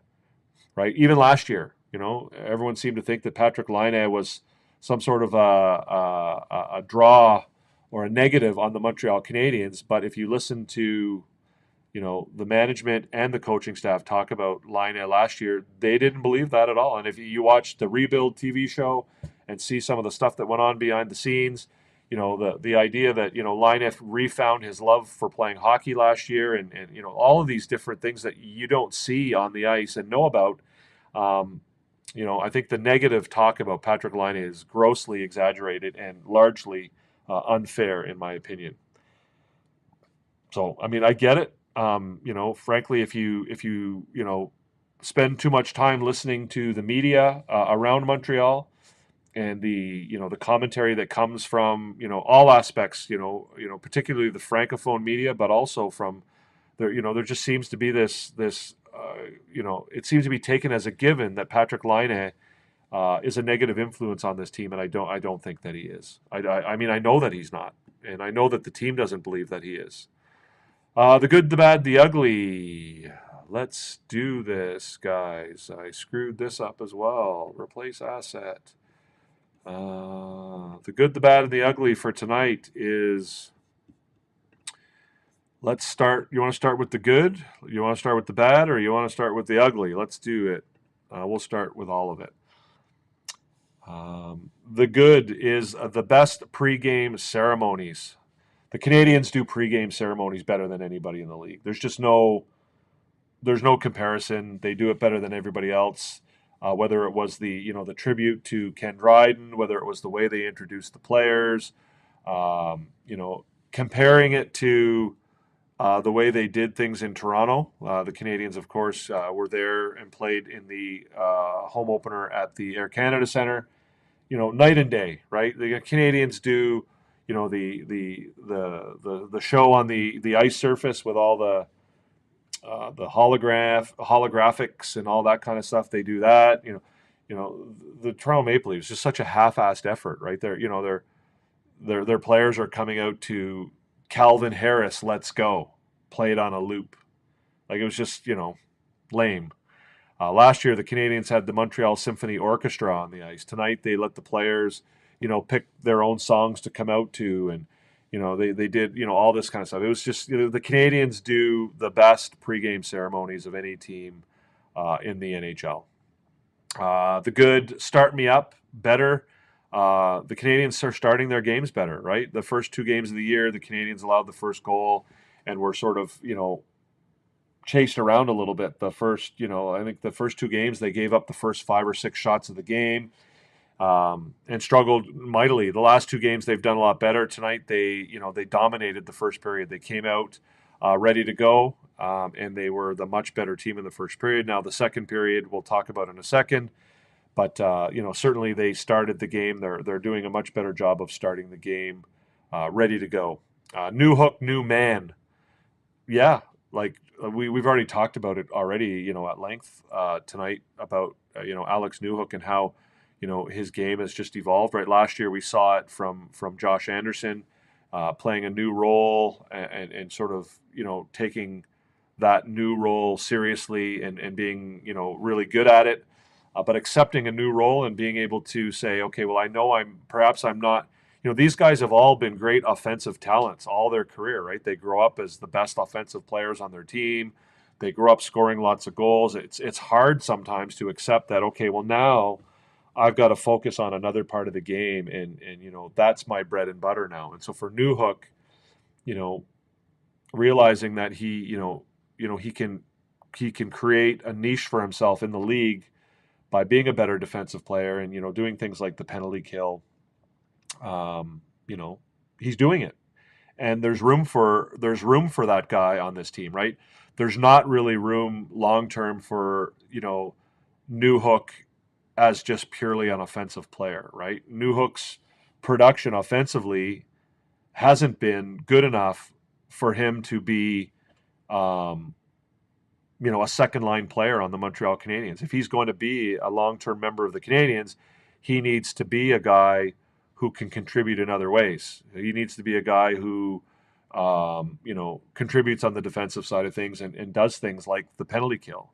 Right? Even last year, everyone seemed to think that Patrick Laine was some sort of a draw or a negative on the Montreal Canadiens. But if you listen to, the management and the coaching staff talk about Laine last year, they didn't believe that at all. And if you watch the Rebuild TV show and see some of the stuff that went on behind the scenes, the idea that, Laine refound his love for playing hockey last year and all of these different things that you don't see on the ice and know about, I think the negative talk about Patrick Laine is grossly exaggerated and largely unfair, in my opinion. So, I get it. Frankly, if you spend too much time listening to the media around Montreal and the commentary that comes from, all aspects, particularly the Francophone media, but also from there just seems to be this, it seems to be taken as a given that Patrick Laine is a negative influence on this team, and I don't think that he is. I know that he's not, and I know that the team doesn't believe that he is. The good, the bad, the ugly. Let's do this, guys. I screwed this up as well. Replace asset. The good, the bad, and the ugly for tonight is. Let's start. You want to start with the good? You want to start with the bad, or you want to start with the ugly? Let's do it. We'll start with all of it. The good is the best pregame ceremonies. The Canadiens do pregame ceremonies better than anybody in the league. There's no comparison. They do it better than everybody else. Whether it was the tribute to Ken Dryden, whether it was the way they introduced the players, comparing it to the way they did things in Toronto. The Canadiens, of course, were there and played in the home opener at the Air Canada Centre. Night and day, right? The Canadiens do, the show on the ice surface with all the holographics and all that kind of stuff. They do that. The Toronto Maple Leafs, just such a half-assed effort, right? Their players are coming out to Calvin Harris, "Let's Go," played on a loop. Like, it was just, lame. Last year, the Canadiens had the Montreal Symphony Orchestra on the ice. Tonight, they let the players, pick their own songs to come out to, and they did all this kind of stuff. It was just the Canadiens do the best pregame ceremonies of any team in the NHL. The good, start me up better. The Canadiens are starting their games better, right? The first two games of the year, the Canadiens allowed the first goal and were sort of chased around a little bit. The first, I think the first two games they gave up the first 5 or 6 shots of the game. And struggled mightily. The last two games they've done a lot better. Tonight they dominated the first period. They came out ready to go, and they were the much better team in the first period. Now the second period we'll talk about in a second, but certainly they started the game. They're doing a much better job of starting the game ready to go. New hook, new man. Yeah, like we've already talked about it already. At length tonight about Alex Newhook and how. His game has just evolved, right? Last year we saw it from Josh Anderson playing a new role and sort of, taking that new role seriously and being, really good at it, but accepting a new role and being able to say, okay, well, I know I'm not, these guys have all been great offensive talents all their career, right? They grow up as the best offensive players on their team. They grow up scoring lots of goals. It's hard sometimes to accept that, okay, well, now I've got to focus on another part of the game, and that's my bread and butter now. And so for Newhook, realizing that he can create a niche for himself in the league by being a better defensive player and doing things like the penalty kill. He's doing it, and there's room for that guy on this team, right? There's not really room long term for Newhook as just purely an offensive player, right? Newhook's production offensively hasn't been good enough for him to be a second line player on the Montreal Canadiens. If he's going to be a long-term member of the Canadiens, he needs to be a guy who can contribute in other ways. He needs to be a guy who contributes on the defensive side of things and does things like the penalty kill.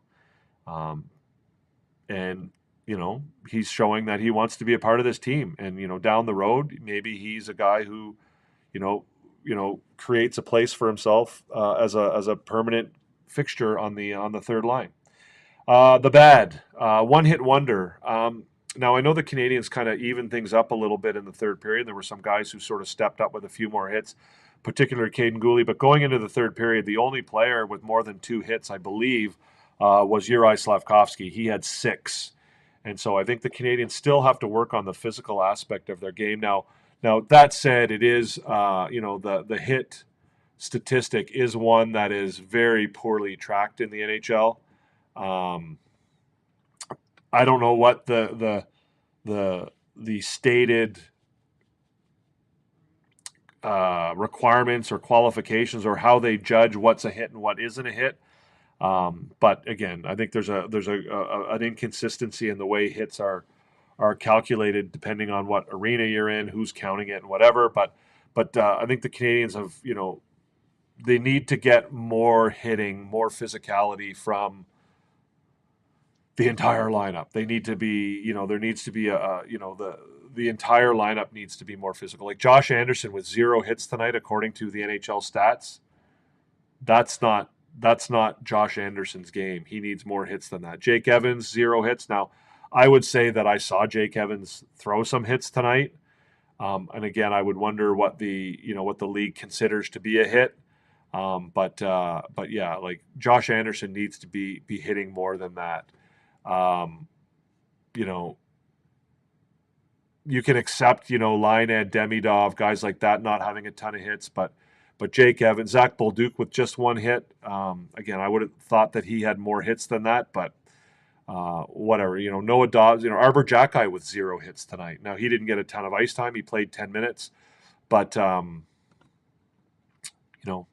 And he's showing that he wants to be a part of this team. And down the road, maybe he's a guy who creates a place for himself as a permanent fixture on the third line. The bad, one-hit wonder. Now, I know the Canadiens kind of evened things up a little bit in the third period. There were some guys who sort of stepped up with a few more hits, particularly Caden Gooley. But going into the third period, the only player with more than 2 hits, I believe, was Juraj Slavkovsky. He had 6. And so I think the Canadiens still have to work on the physical aspect of their game. Now that said, it is, the hit statistic is one that is very poorly tracked in the NHL. I don't know what the stated requirements or qualifications or how they judge what's a hit and what isn't a hit. But again, I think there's an inconsistency in the way hits are calculated depending on what arena you're in, who's counting it, and whatever. But I think the Canadiens have they need to get more hitting, more physicality from the entire lineup. They need to be, there needs to be the entire lineup needs to be more physical. Like Josh Anderson with 0 hits tonight, according to the NHL stats. That's not Josh Anderson's game. He needs more hits than that. Jake Evans, 0 hits. Now, I would say that I saw Jake Evans throw some hits tonight. And again, I would wonder what the league considers to be a hit. But yeah, like Josh Anderson needs to be hitting more than that. You can accept, Laine, Demidov, guys like that not having a ton of hits, but Jake Evans, Zach Bolduc with just 1 hit. Again, I would have thought that he had more hits than that, but whatever. Noah Dobbs, Arbor Jacki with 0 hits tonight. Now, he didn't get a ton of ice time. He played 10 minutes, but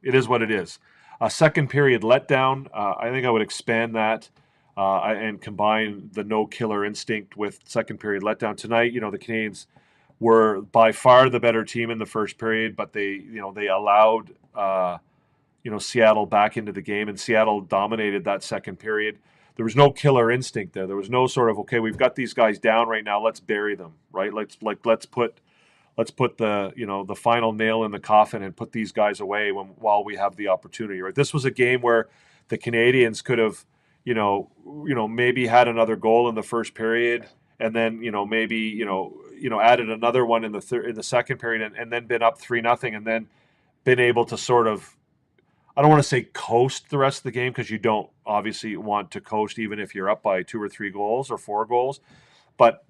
it is what it is. A second period letdown. I think I would expand that and combine the no killer instinct with second period letdown tonight. The Canadiens were by far the better team in the first period, but they allowed Seattle back into the game, and Seattle dominated that second period. There was no killer instinct there. There was no sort of, okay, we've got these guys down right now, let's bury them, right? Let's put the the final nail in the coffin and put these guys away while we have the opportunity. Right? This was a game where the Canadiens could have maybe had another goal in the first period, and then maybe added another one in the second period, and then been up 3-0, and then been able to sort of, I don't want to say coast the rest of the game, because you don't obviously want to coast even if you're up by 2 or 3 goals or 4 goals, but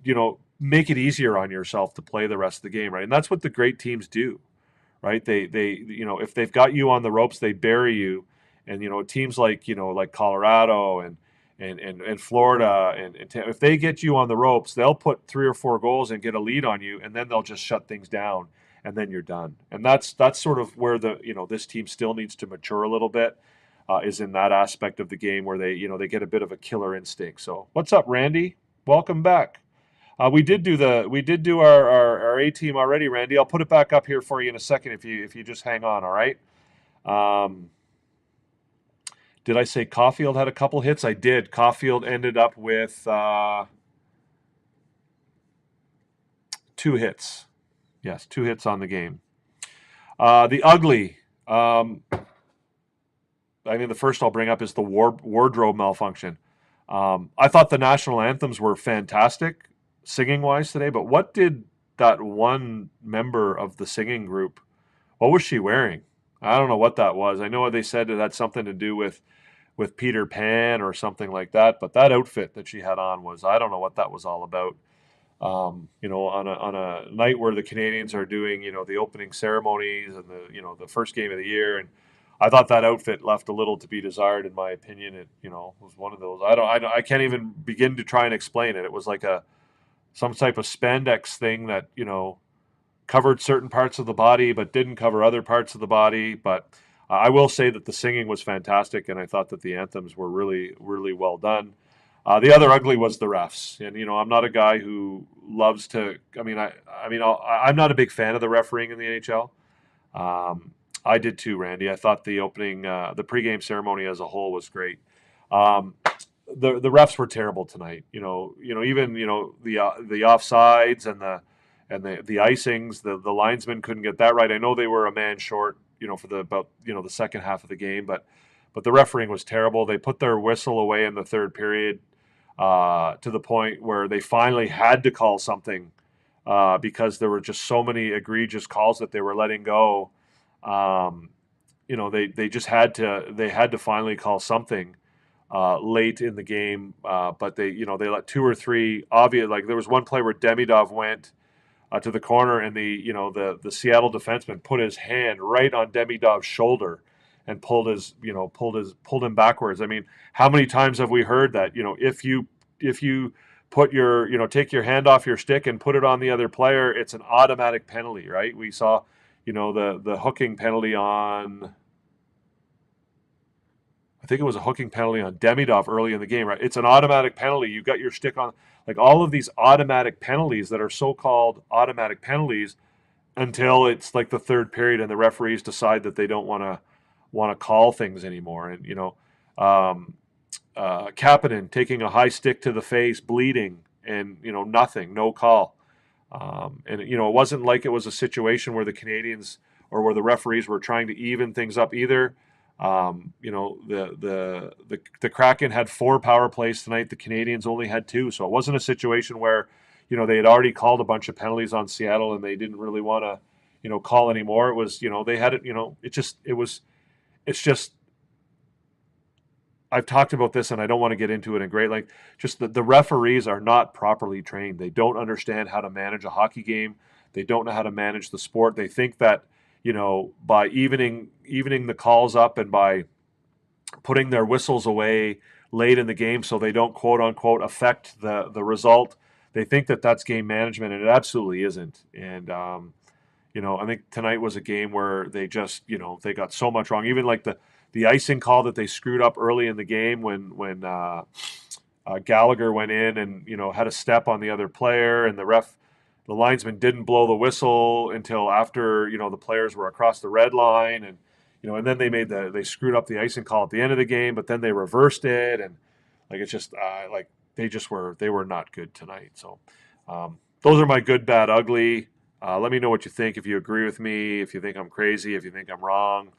make it easier on yourself to play the rest of the game, right? And that's what the great teams do, right? They if they've got you on the ropes, they bury you. And teams like Colorado and Florida and if they get you on the ropes, they'll put 3 or 4 goals and get a lead on you, and then they'll just shut things down, and then you're done. And that's sort of where this team still needs to mature a little bit, is in that aspect of the game where they get a bit of a killer instinct. So what's up, Randy? Welcome back. We did do our A team already, Randy. I'll put it back up here for you in a second if you just hang on. All right. Did I say Caulfield had a couple hits? I did. Caulfield ended up with 2 hits. Yes, 2 hits on the game. The ugly. I mean, the first I'll bring up is the wardrobe malfunction. I thought the national anthems were fantastic singing wise today, but what did that one member of the singing group, what was she wearing? I don't know what that was. I know they said it had something to do with Peter Pan or something like that, but that outfit that she had on was, I don't know what that was all about. On a night where the Canadiens are doing, the opening ceremonies and the first game of the year, and I thought that outfit left a little to be desired, in my opinion. It, was one of those. I can't even begin to try and explain it. It was like some type of spandex thing that covered certain parts of the body but didn't cover other parts of the body. But I will say that the singing was fantastic, and I thought that the anthems were really, really well done. The other ugly was the refs, and I'm not a guy who loves to. I'm not a big fan of the refereeing in the NHL. I did too, Randy. I thought the opening, the pregame ceremony as a whole was great. The refs were terrible tonight. Even the offsides and the icings, the linesmen couldn't get that right. I know they were a man short, for the second half of the game, but the refereeing was terrible. They put their whistle away in the third period. To the point where they finally had to call something because there were just so many egregious calls that they were letting go. They just had to finally call something late in the game. But they let two or three obvious, like there was one play where Demidov went to the corner and the Seattle defenseman put his hand right on Demidov's shoulder and pulled him backwards. I mean, how many times have we heard that? If you put take your hand off your stick and put it on the other player, it's an automatic penalty, right? We saw, the hooking penalty on. I think it was a hooking penalty on Demidov early in the game, right? It's an automatic penalty. You got your stick on, like all of these automatic penalties that are so-called automatic penalties until it's like the third period and the referees decide that they don't want to call things anymore. And Kapanen taking a high stick to the face, bleeding, and nothing, no call. And it wasn't like it was a situation where the Canadiens or where the referees were trying to even things up either. The Kraken had 4 power plays tonight. The Canadiens only had 2, so it wasn't a situation where they had already called a bunch of penalties on Seattle and they didn't really want to call anymore. It was they had it. It's just. I've talked about this and I don't want to get into it in great length. Just the referees are not properly trained. They don't understand how to manage a hockey game. They don't know how to manage the sport. They think that, by evening the calls up and by putting their whistles away late in the game so they don't quote unquote affect the result, they think that that's game management, and it absolutely isn't. And I think tonight was a game where they just they got so much wrong. Even like the icing call that they screwed up early in the game when Gallagher went in and had a step on the other player, and the linesman didn't blow the whistle until after the players were across the red line, and and then they screwed up the icing call at the end of the game, but then they reversed it, and like it's just they were not good tonight. So those are my good, bad, ugly. Let me know what you think, if you agree with me, if you think I'm crazy, if you think I'm wrong.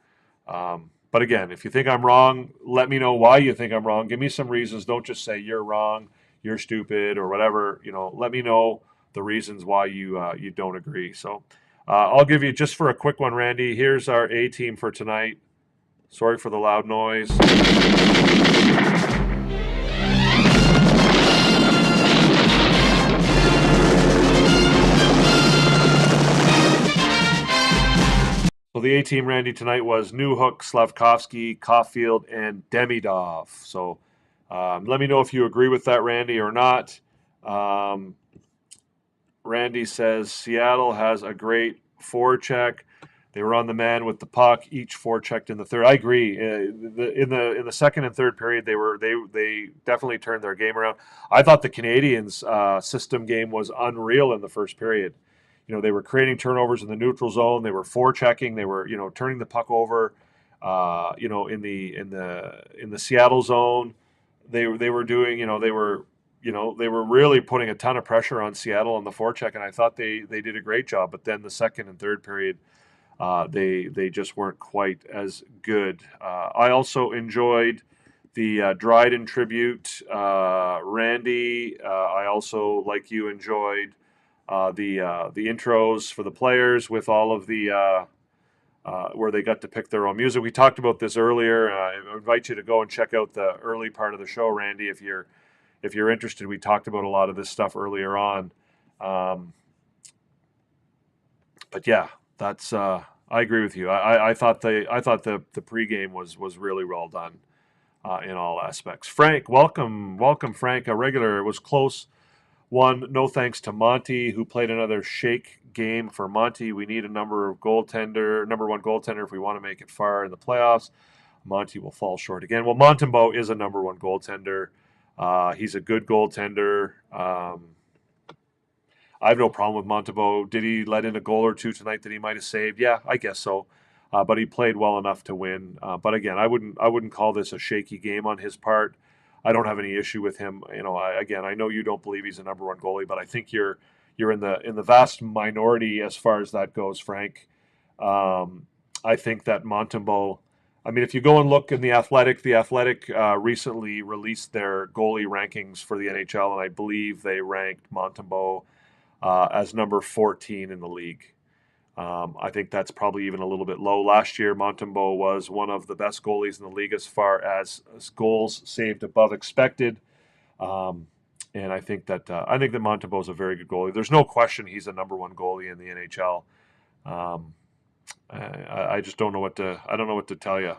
But again, if you think I'm wrong, let me know why you think I'm wrong. Give me some reasons. Don't just say you're wrong, you're stupid, or whatever. Let me know the reasons why you don't agree. So I'll give you, just for a quick one, Randy, here's our A team for tonight. Sorry for the loud noise. So the A-team, Randy, tonight was Newhook, Slavkovsky, Caulfield, and Demidov. So let me know if you agree with that, Randy, or not. Randy says Seattle has a great forecheck. They were on the man with the puck. Each forechecked in the third. I agree. In the second and third period, they definitely turned their game around. I thought the Canadiens' system game was unreal in the first period. They were creating turnovers in the neutral zone. They were forechecking. They were, turning the puck over. In the Seattle zone, they were doing, they were really putting a ton of pressure on Seattle on the forecheck, and I thought they did a great job. But then the second and third period, they just weren't quite as good. I also enjoyed the Dryden tribute. Randy, I also, like you, enjoyed the intros for the players with all of the where they got to pick their own music. We talked about this earlier. I invite you to go and check out the early part of the show, Randy, if you're interested. We talked about a lot of this stuff earlier on. But yeah, that's I agree with you. I thought the pregame was really well done in all aspects. Frank, welcome, Frank, a regular. It was close. One, no thanks to Monty, who played another shake game for Monty. We need a number one goaltender if we want to make it far in the playoffs. Monty will fall short again. Well, Montembeault is a number one goaltender. He's a good goaltender. I have no problem with Montembeault. Did he let in a goal or two tonight that he might have saved? Yeah, I guess so. But he played well enough to win. But again, I wouldn't call this a shaky game on his part. I don't have any issue with him. I know you don't believe he's a number one goalie, but I think you're in the vast minority as far as that goes, Frank. I think that Montembeault. I mean, if you go and look in the Athletic recently released their goalie rankings for the NHL, and I believe they ranked Montembeault as number 14 in the league. I think that's probably even a little bit low. Last year, Montembeault was one of the best goalies in the league as far as goals saved above expected. And I think that Montembeault is a very good goalie. There's no question he's a number one goalie in the NHL. I just don't know what to tell you.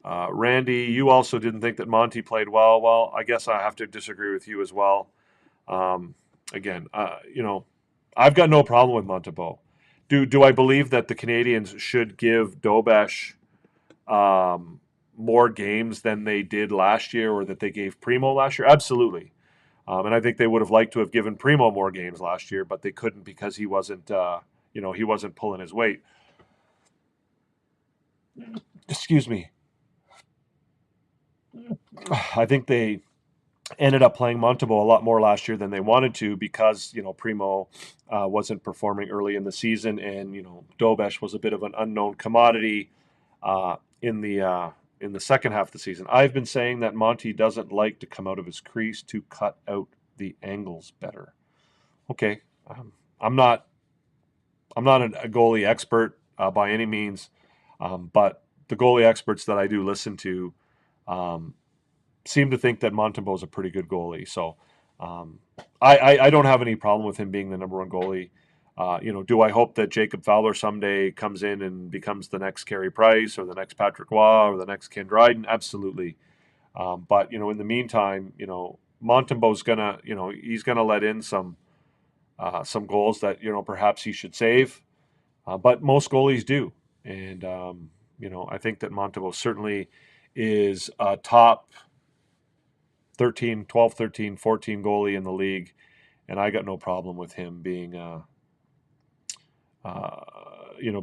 Randy, you also didn't think that Monty played well. Well, I guess I have to disagree with you as well. Again, I've got no problem with Montembeault. Do I believe that the Canadiens should give Dobesh more games than they did last year, or that they gave Primo last year? Absolutely. And I think they would have liked to have given Primo more games last year, but they couldn't because he wasn't pulling his weight. Excuse me. I think they ended up playing Montembeault a lot more last year than they wanted to because Primo wasn't performing early in the season, and Dobesh was a bit of an unknown commodity in the second half of the season. I've been saying that Monty doesn't like to come out of his crease to cut out the angles better. Okay, I'm not a goalie expert by any means, but the goalie experts that I do listen to seem to think that Montembeault is a pretty good goalie. So I don't have any problem with him being the number one goalie. Do I hope that Jacob Fowler someday comes in and becomes the next Carey Price or the next Patrick Roy or the next Ken Dryden? Absolutely. But in the meantime, Montembeault's he's gonna let in some goals that perhaps he should save. But most goalies do, and I think that Montembeault certainly is a top 13, 12, 13, 14 goalie in the league, and I got no problem with him being,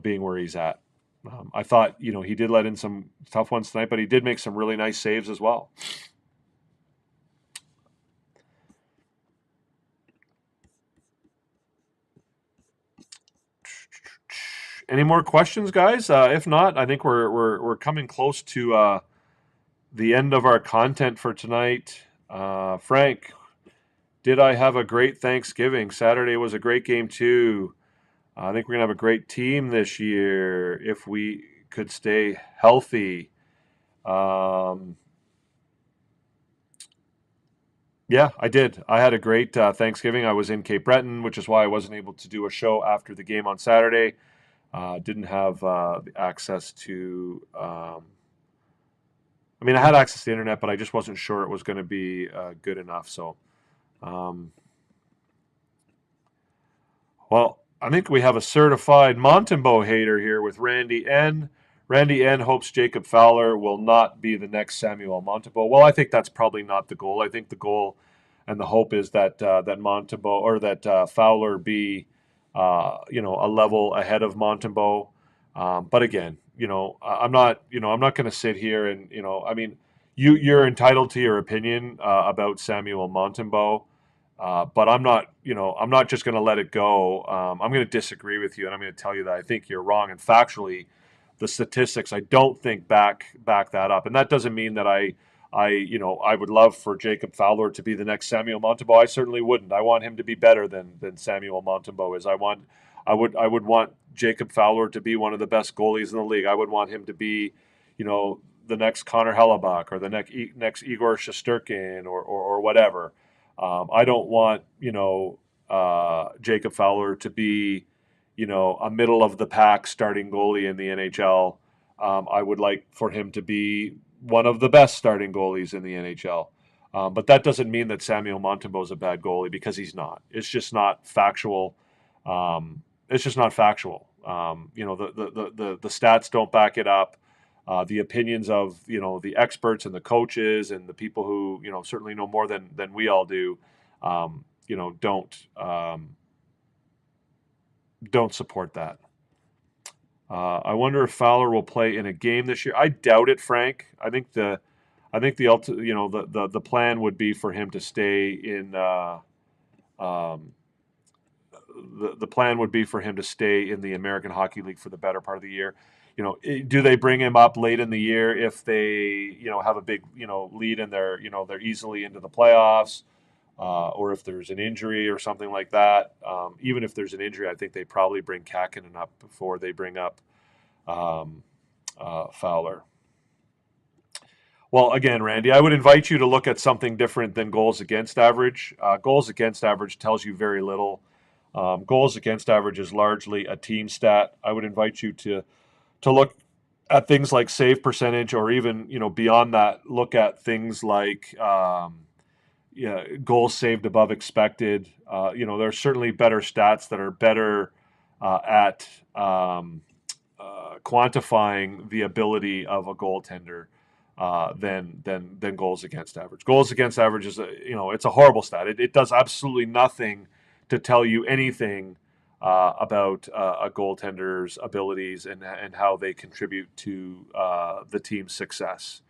being where he's at. I thought, he did let in some tough ones tonight, but he did make some really nice saves as well. Any more questions, guys? If not, I think we're coming close to the end of our content for tonight. Frank, did I have a great Thanksgiving? Saturday was a great game too. I think we're gonna have a great team this year if we could stay healthy. Yeah, I did. I had a great Thanksgiving. I was in Cape Breton, which is why I wasn't able to do a show after the game on Saturday. Didn't have access to. I had access to the internet, but I just wasn't sure it was going to be good enough. So, well, I think we have a certified Montembeault hater here with Randy N. Randy N hopes Jacob Fowler will not be the next Samuel Montembeault. Well, I think that's probably not the goal. I think the goal and the hope is that Montembeault or that Fowler be a level ahead of Montembeault. But again, I'm not going to sit here and you're entitled to your opinion about Samuel Montembeault. But I'm not just going to let it go. I'm going to disagree with you, and I'm going to tell you that I think you're wrong. And factually, the statistics I don't think back that up. And that doesn't mean that I would love for Jacob Fowler to be the next Samuel Montembeault. I certainly wouldn't. I want him to be better than Samuel Montembeault is. I would want Jacob Fowler to be one of the best goalies in the league. I would want him to be, the next Connor Hellebuck or the next Igor Shesterkin or whatever. I don't want Jacob Fowler to be a middle of the pack starting goalie in the NHL. I would like for him to be one of the best starting goalies in the NHL. But that doesn't mean that Samuel Montembeault is a bad goalie, because he's not. It's just not factual. It's just not factual. The stats don't back it up. The opinions of the experts and the coaches and the people who certainly know more than we all do, don't support that. I wonder if Fowler will play in a game this year. I doubt it, Frank. I think the plan would be for him to stay in. The plan would be for him to stay in the American Hockey League for the better part of the year. Do they bring him up late in the year if they have a big lead and they're easily into the playoffs, or if there's an injury or something like that? Even if there's an injury, I think they probably bring Kakinen up before they bring up Fowler. Well, again, Randy, I would invite you to look at something different than goals against average. Goals against average tells you very little. Goals against average is largely a team stat. I would invite you to look at things like save percentage, or even beyond that, look at things like goals saved above expected. There's certainly better stats that are better at quantifying the ability of a goaltender than goals against average. Goals against average is it's a horrible stat. It does absolutely nothing to tell you anything about a goaltender's abilities and how they contribute to the team's success.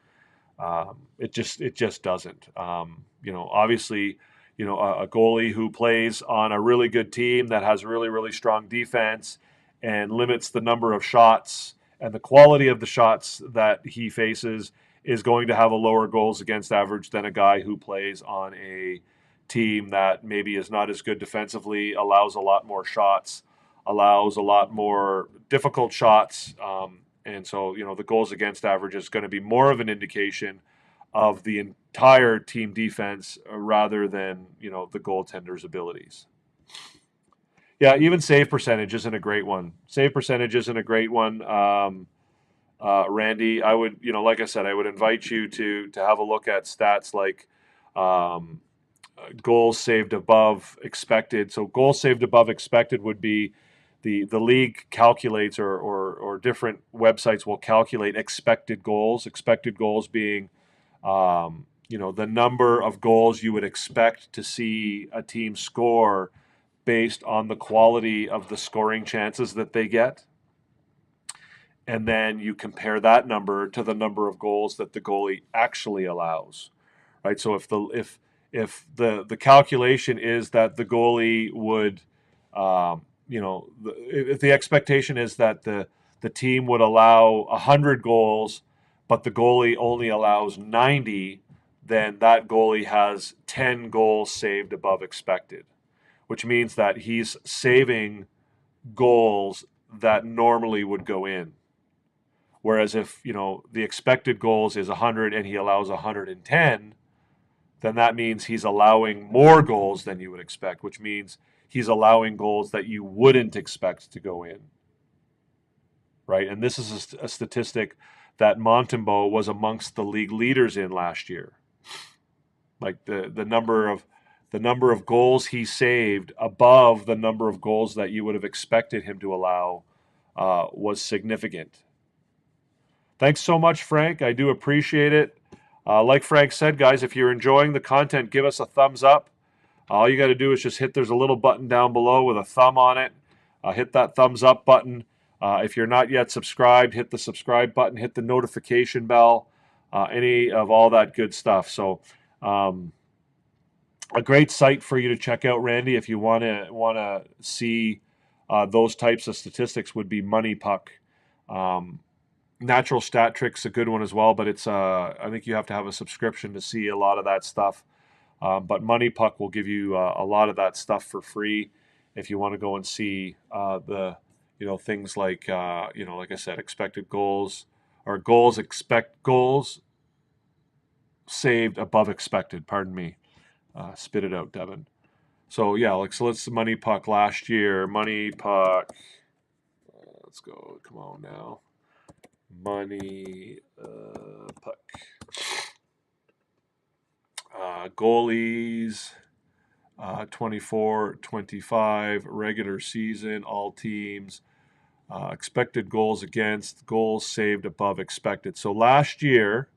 It just doesn't. Obviously, a goalie who plays on a really good team that has really, really strong defense and limits the number of shots and the quality of the shots that he faces is going to have a lower goals against average than a guy who plays on a team that maybe is not as good defensively, allows a lot more shots, allows a lot more difficult shots. And so, the goals against average is going to be more of an indication of the entire team defense rather than, the goaltender's abilities. Yeah, even save percentage isn't a great one. Save percentage isn't a great one. Randy, I would, like I said, I would invite you to have a look at stats like goals saved above expected. So goals saved above expected would be the league calculates or different websites will calculate expected goals being, the number of goals you would expect to see a team score based on the quality of the scoring chances that they get. And then you compare that number to the number of goals that the goalie actually allows, right? So if the calculation is that the goalie would, if the expectation is that the team would allow 100 goals, but the goalie only allows 90, then that goalie has 10 goals saved above expected, which means that he's saving goals that normally would go in. Whereas if, the expected goals is 100 and he allows 110, then that means he's allowing more goals than you would expect, which means he's allowing goals that you wouldn't expect to go in. Right? And this is a statistic that Montembeault was amongst the league leaders in last year. Like the number of goals he saved above the number of goals that you would have expected him to allow was significant. Thanks so much, Frank. I do appreciate it. Like Frank said, guys, if you're enjoying the content, give us a thumbs up. All you got to do is just there's a little button down below with a thumb on it. Hit that thumbs up button. If you're not yet subscribed, hit the subscribe button, hit the notification bell, any of all that good stuff. So A great site for you to check out, Randy, if you want to see those types of statistics would be Money Puck. Natural Stat Trick's a good one as well, but it's I think you have to have a subscription to see a lot of that stuff. But Money Puck will give you a lot of that stuff for free if you want to go and see the things like like I said, expected goals or goals saved above expected. Pardon me. Spit it out, Devin. So yeah, let's Money Puck last year. Money Puck. Let's go. Come on now. Money Puck. Goalies. 24-25 regular season, all teams. Expected goals against, goals saved above expected. So last year,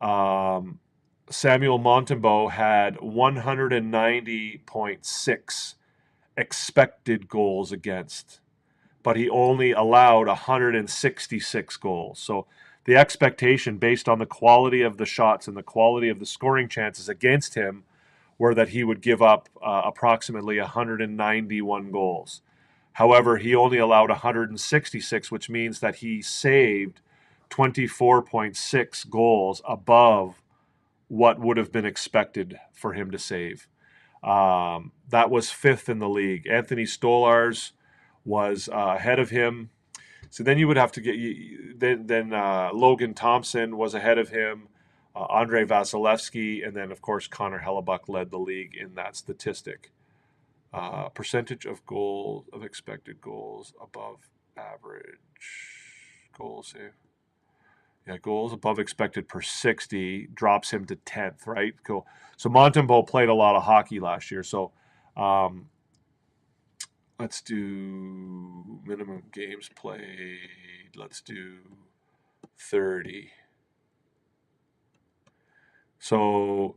Samuel Montembeault had 190.6 expected goals against, but he only allowed 166 goals. So the expectation based on the quality of the shots and the quality of the scoring chances against him were that he would give up approximately 191 goals. However, he only allowed 166, which means that he saved 24.6 goals above what would have been expected for him to save. That was fifth in the league. Anthony Stolarz was ahead of him. So then you would have to get then Logan Thompson was ahead of him. Andrei Vasilevsky, and then, of course, Connor Hellebuck led the league in that statistic. Percentage of expected goals above average. Goals save. Yeah, goals above expected per 60 drops him to 10th, right? Cool. So Montembeault played a lot of hockey last year. So let's do minimum games played. Let's do 30. So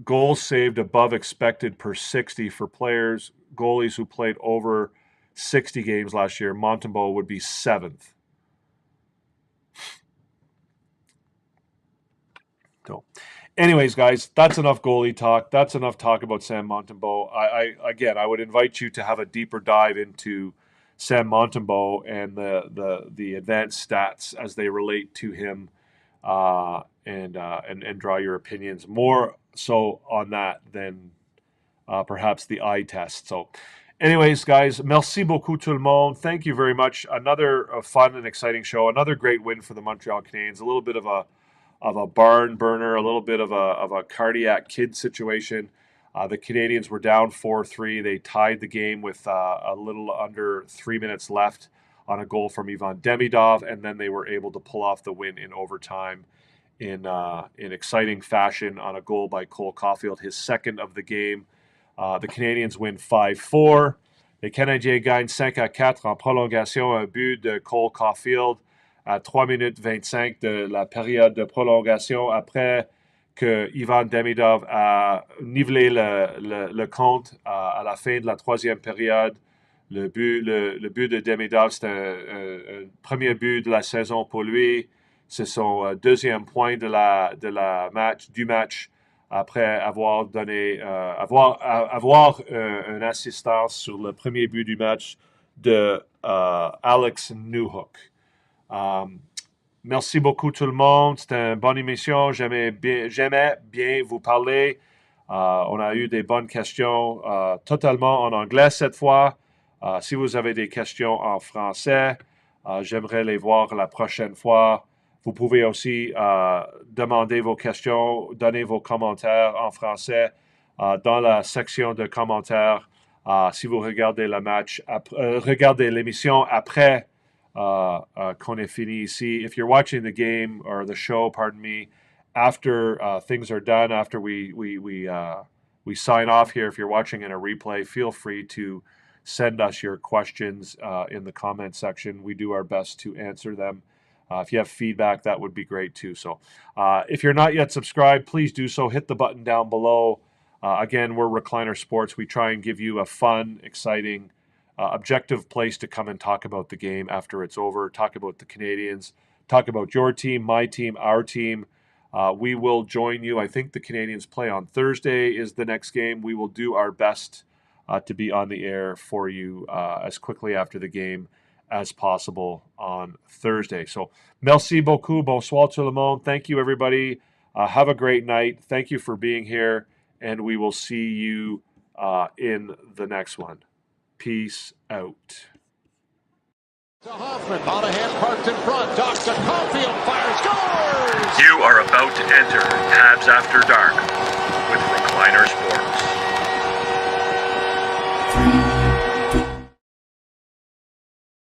goals saved above expected per 60 for goalies who played over 60 games last year. Montembeault would be 7th. So, anyways, guys, that's enough goalie talk. That's enough talk about Sam Montembeault. I would invite you to have a deeper dive into Sam Montembeault and the advanced stats as they relate to him. And draw your opinions more so on that than perhaps the eye test. So anyways, guys, merci beaucoup tout le monde. Thank you very much. Another fun and exciting show. Another great win for the Montreal Canadiens. A little bit of a barn burner, a little bit of a cardiac kid situation. The Canadiens were down 4-3. They tied the game with a little under 3 minutes left on a goal from Ivan Demidov, and then they were able to pull off the win in overtime in exciting fashion on a goal by Cole Caulfield, his second of the game. The Canadiens win 5-4. Les Canadiens gagnent 5-4 en prolongation, un but de Cole Caulfield à 3 minutes 25 de la période de prolongation après que Ivan Demidov a nivelé le compte à la fin de la troisième période. Le but de Demidov, c'est un premier but de la saison pour lui. C'est son deuxième point du match après avoir donné une assistance sur le premier but du match de Alex Newhook. Merci beaucoup tout le monde. C'était une bonne émission. J'aimais bien vous parler. On a eu des bonnes questions totalement en anglais cette fois. Si vous avez des questions en français, j'aimerais les voir la prochaine fois. Vous pouvez aussi demander vos questions, donner vos commentaires en français dans la section de commentaires. Si vous regardez regardez l'émission après qu'on ait fini ici. If you're watching the game or the show, pardon me, after things are done, after we sign off here, if you're watching in a replay, feel free to send us your questions in the comment section. We do our best to answer them. If you have feedback, that would be great too. So if you're not yet subscribed, please do so. Hit the button down below. Again, we're Recliner Sports. We try and give you a fun, exciting, objective place to come and talk about the game after it's over, talk about the Canadiens, talk about your team, my team, our team. We will join you. I think the Canadiens play on Thursday is the next game. We will do our best to be on the air for you as quickly after the game as possible on Thursday. So, merci beaucoup. Bonsoir tout le monde. Thank you, everybody. Have a great night. Thank you for being here, and we will see you in the next one. Peace out. To Hoffman, Monahan parked in front, Doc to Caulfield, fires, scores! You are about to enter Habs After Dark